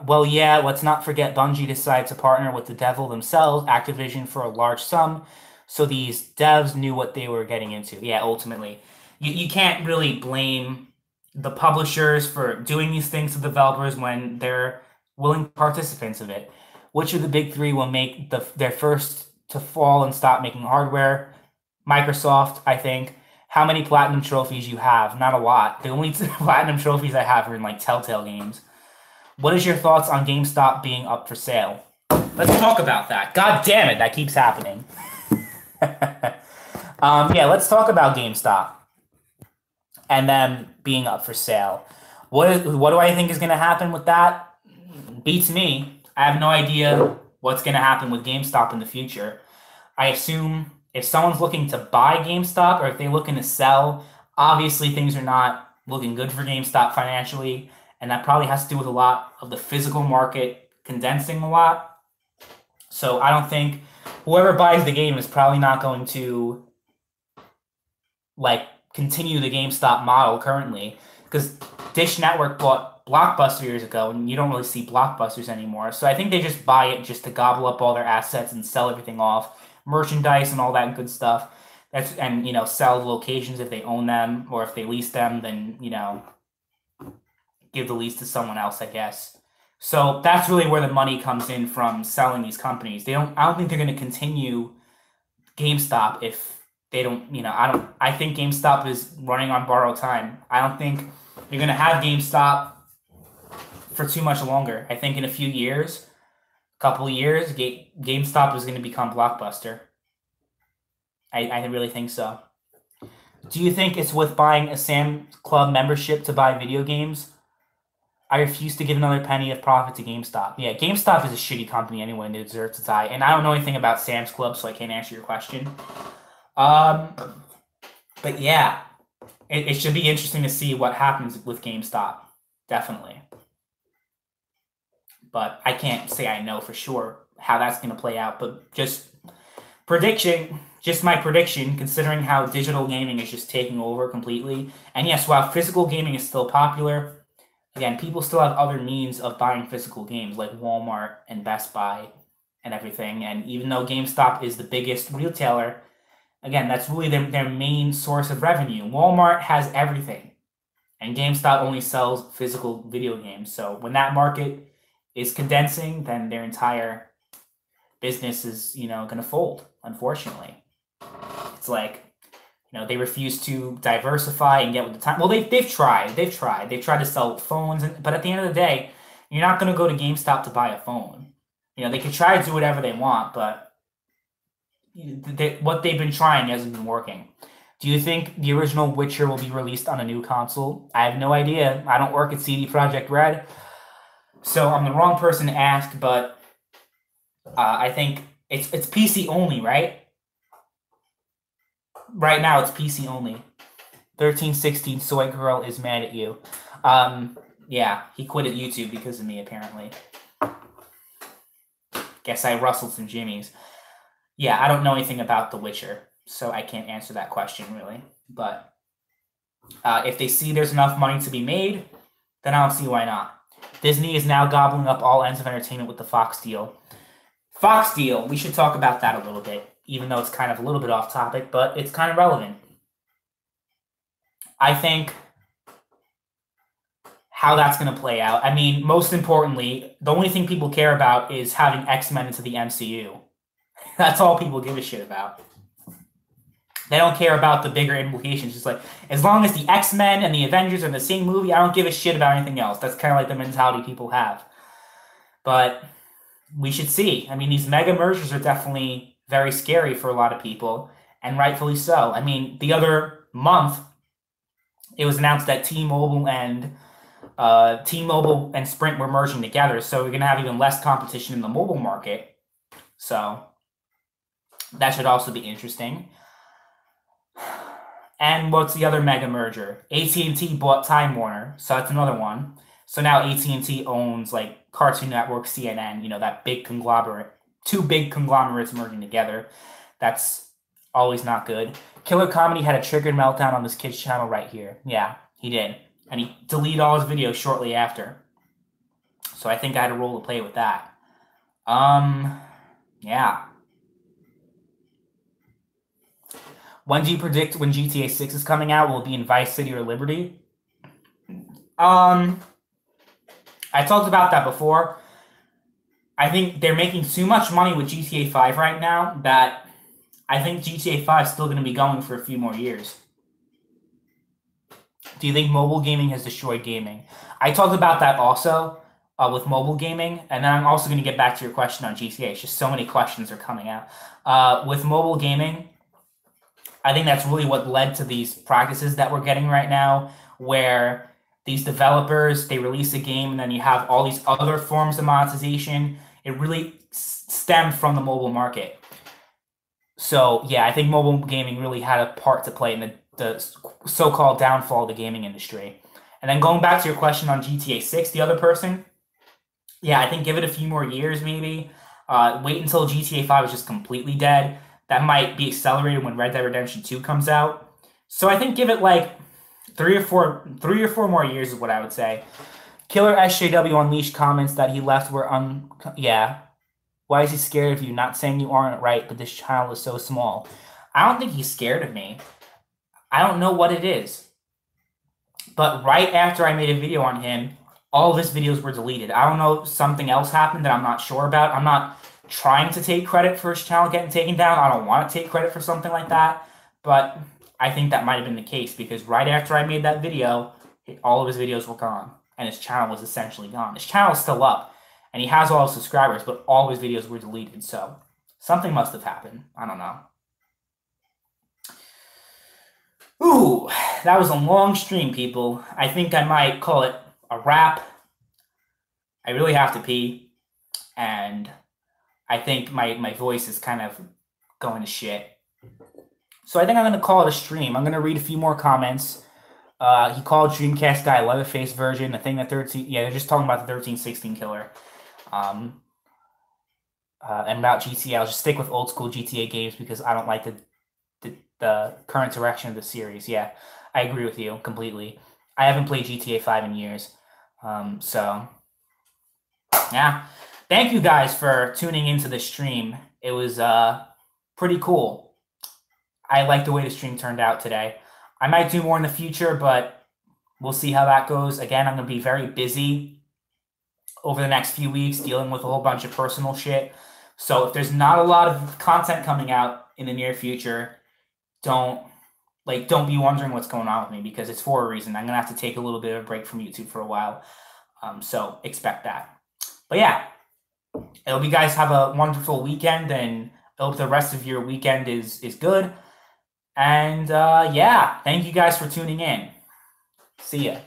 well, yeah, let's not forget Bungie decided to partner with the devil themselves, Activision, for a large sum. So these devs knew what they were getting into. Yeah, ultimately. You can't really blame the publishers for doing these things to developers when they're willing participants of it. Which of the big three will make their first to fall and stop making hardware? Microsoft, I think. How many platinum trophies you have? Not a lot. The only platinum trophies I have are in like Telltale games. What is your thoughts on GameStop being up for sale? Let's talk about that. God damn it, that keeps happening. Yeah, let's talk about GameStop and them being up for sale. What do I think is going to happen with that? Beats me. I have no idea what's going to happen with GameStop in the future. I assume if someone's looking to buy GameStop or if they're looking to sell, obviously things are not looking good for GameStop financially, and that probably has to do with a lot of the physical market condensing a lot. So I don't think whoever buys the game is probably not going to like continue the GameStop model currently, because Dish Network bought Blockbuster years ago, and you don't really see Blockbusters anymore. So I think they just buy it just to gobble up all their assets and sell everything off, merchandise and all that good stuff. And sell the locations if they own them, or if they lease them, then give the lease to someone else, I guess. So that's really where the money comes in from selling these companies. I don't think they're going to continue GameStop if they don't, I think GameStop is running on borrowed time. I don't think you're going to have GameStop for too much longer. I think in a few years, couple of years, GameStop is going to become Blockbuster. I really think so. Do you think it's worth buying a Sam's Club membership to buy video games? I refuse to give another penny of profit to GameStop. Yeah, GameStop is a shitty company anyway, and they deserve to die. And I don't know anything about Sam's Club, so I can't answer your question. But yeah, it should be interesting to see what happens with GameStop. Definitely. But I can't say I know for sure how that's going to play out. But just my prediction, considering how digital gaming is just taking over completely. And yes, while physical gaming is still popular, again, people still have other means of buying physical games like Walmart and Best Buy and everything. And even though GameStop is the biggest retailer, again, that's really their main source of revenue. Walmart has everything, and GameStop only sells physical video games. So when that market is condensing, then their entire business is, going to fold, unfortunately. It's like, they refuse to diversify and get with the time. Well, they've tried. They've tried to sell phones, but at the end of the day, you're not going to go to GameStop to buy a phone. They can try to do whatever they want, but what they've been trying hasn't been working. Do you think the original Witcher will be released on a new console? I have no idea. I don't work at CD Projekt Red, so I'm the wrong person to ask, but I think it's PC only, right? Right now, it's PC only. 1316 Soy Girl is mad at you. Yeah, he quit at YouTube because of me, apparently. Guess I rustled some jimmies. Yeah, I don't know anything about The Witcher, so I can't answer that question, really. But if they see there's enough money to be made, then I don't see why not. Disney is now gobbling up all ends of entertainment with the Fox deal. Fox deal, we should talk about that a little bit, even though it's kind of a little bit off topic, but it's kind of relevant. I think how that's going to play out. I mean, most importantly, the only thing people care about is having X-Men into the MCU. That's all people give a shit about. They don't care about the bigger implications. Just like, as long as the X-Men and the Avengers are in the same movie, I don't give a shit about anything else. That's kind of like the mentality people have. But we should see. I mean, these mega mergers are definitely very scary for a lot of people, and rightfully so. I mean, the other month, it was announced that T-Mobile and Sprint were merging together, so we're going to have even less competition in the mobile market. So that should also be interesting. And what's the other mega merger? AT&T bought Time Warner, so that's another one. So now AT&T owns like Cartoon Network, CNN, that big conglomerate. Two big conglomerates merging together. That's always not good. Killer Comedy had a triggered meltdown on this kid's channel right here. Yeah, he did. And he deleted all his videos shortly after. So I think I had a role to play with that. Yeah. When do you predict when GTA 6 is coming out? Will it be in Vice City or Liberty? I talked about that before. I think they're making too much money with GTA 5 right now that I think GTA 5 is still going to be going for a few more years. Do you think mobile gaming has destroyed gaming? I talked about that also with mobile gaming, and then I'm also going to get back to your question on GTA. It's just so many questions are coming out. With mobile gaming, I think that's really what led to these practices that we're getting right now, where these developers, they release a game, and then you have all these other forms of monetization. It really stemmed from the mobile market. So yeah, I think mobile gaming really had a part to play in the so-called downfall of the gaming industry. And then going back to your question on GTA 6, the other person, yeah, I think give it a few more years maybe. Wait until GTA 5 is just completely dead. That might be accelerated when Red Dead Redemption 2 comes out. So I think give it like 3 or 4 more years is what I would say. Killer SJW Unleashed comments that he left were yeah. Why is he scared of you? Not saying you aren't right, but this channel is so small. I don't think he's scared of me. I don't know what it is. But right after I made a video on him, all of his videos were deleted. I don't know if something else happened that I'm not sure about. I'm not trying to take credit for his channel getting taken down. I don't want to take credit for something like that. But I think that might have been the case because right after I made that video, all of his videos were gone. And his channel was essentially gone. His channel is still up. And he has all his subscribers, but all his videos were deleted. So something must have happened. I don't know. Ooh, that was a long stream, people. I think I might call it a wrap. I really have to pee. And I think my voice is kind of going to shit. So I think I'm going to call it a stream. I'm going to read a few more comments. He called Dreamcast guy Leatherface version. I think the 13... Yeah, they're just talking about the 1316 killer. And about GTA, I'll just stick with old school GTA games because I don't like the current direction of the series. Yeah, I agree with you completely. I haven't played GTA 5 in years. So, yeah. Thank you guys for tuning into the stream. It was pretty cool. I like the way the stream turned out today. I might do more in the future, but we'll see how that goes. Again, I'm going to be very busy over the next few weeks dealing with a whole bunch of personal shit. So if there's not a lot of content coming out in the near future, don't be wondering what's going on with me because it's for a reason. I'm going to have to take a little bit of a break from YouTube for a while. So expect that. But yeah, I hope you guys have a wonderful weekend and I hope the rest of your weekend is good. And yeah, thank you guys for tuning in. See ya.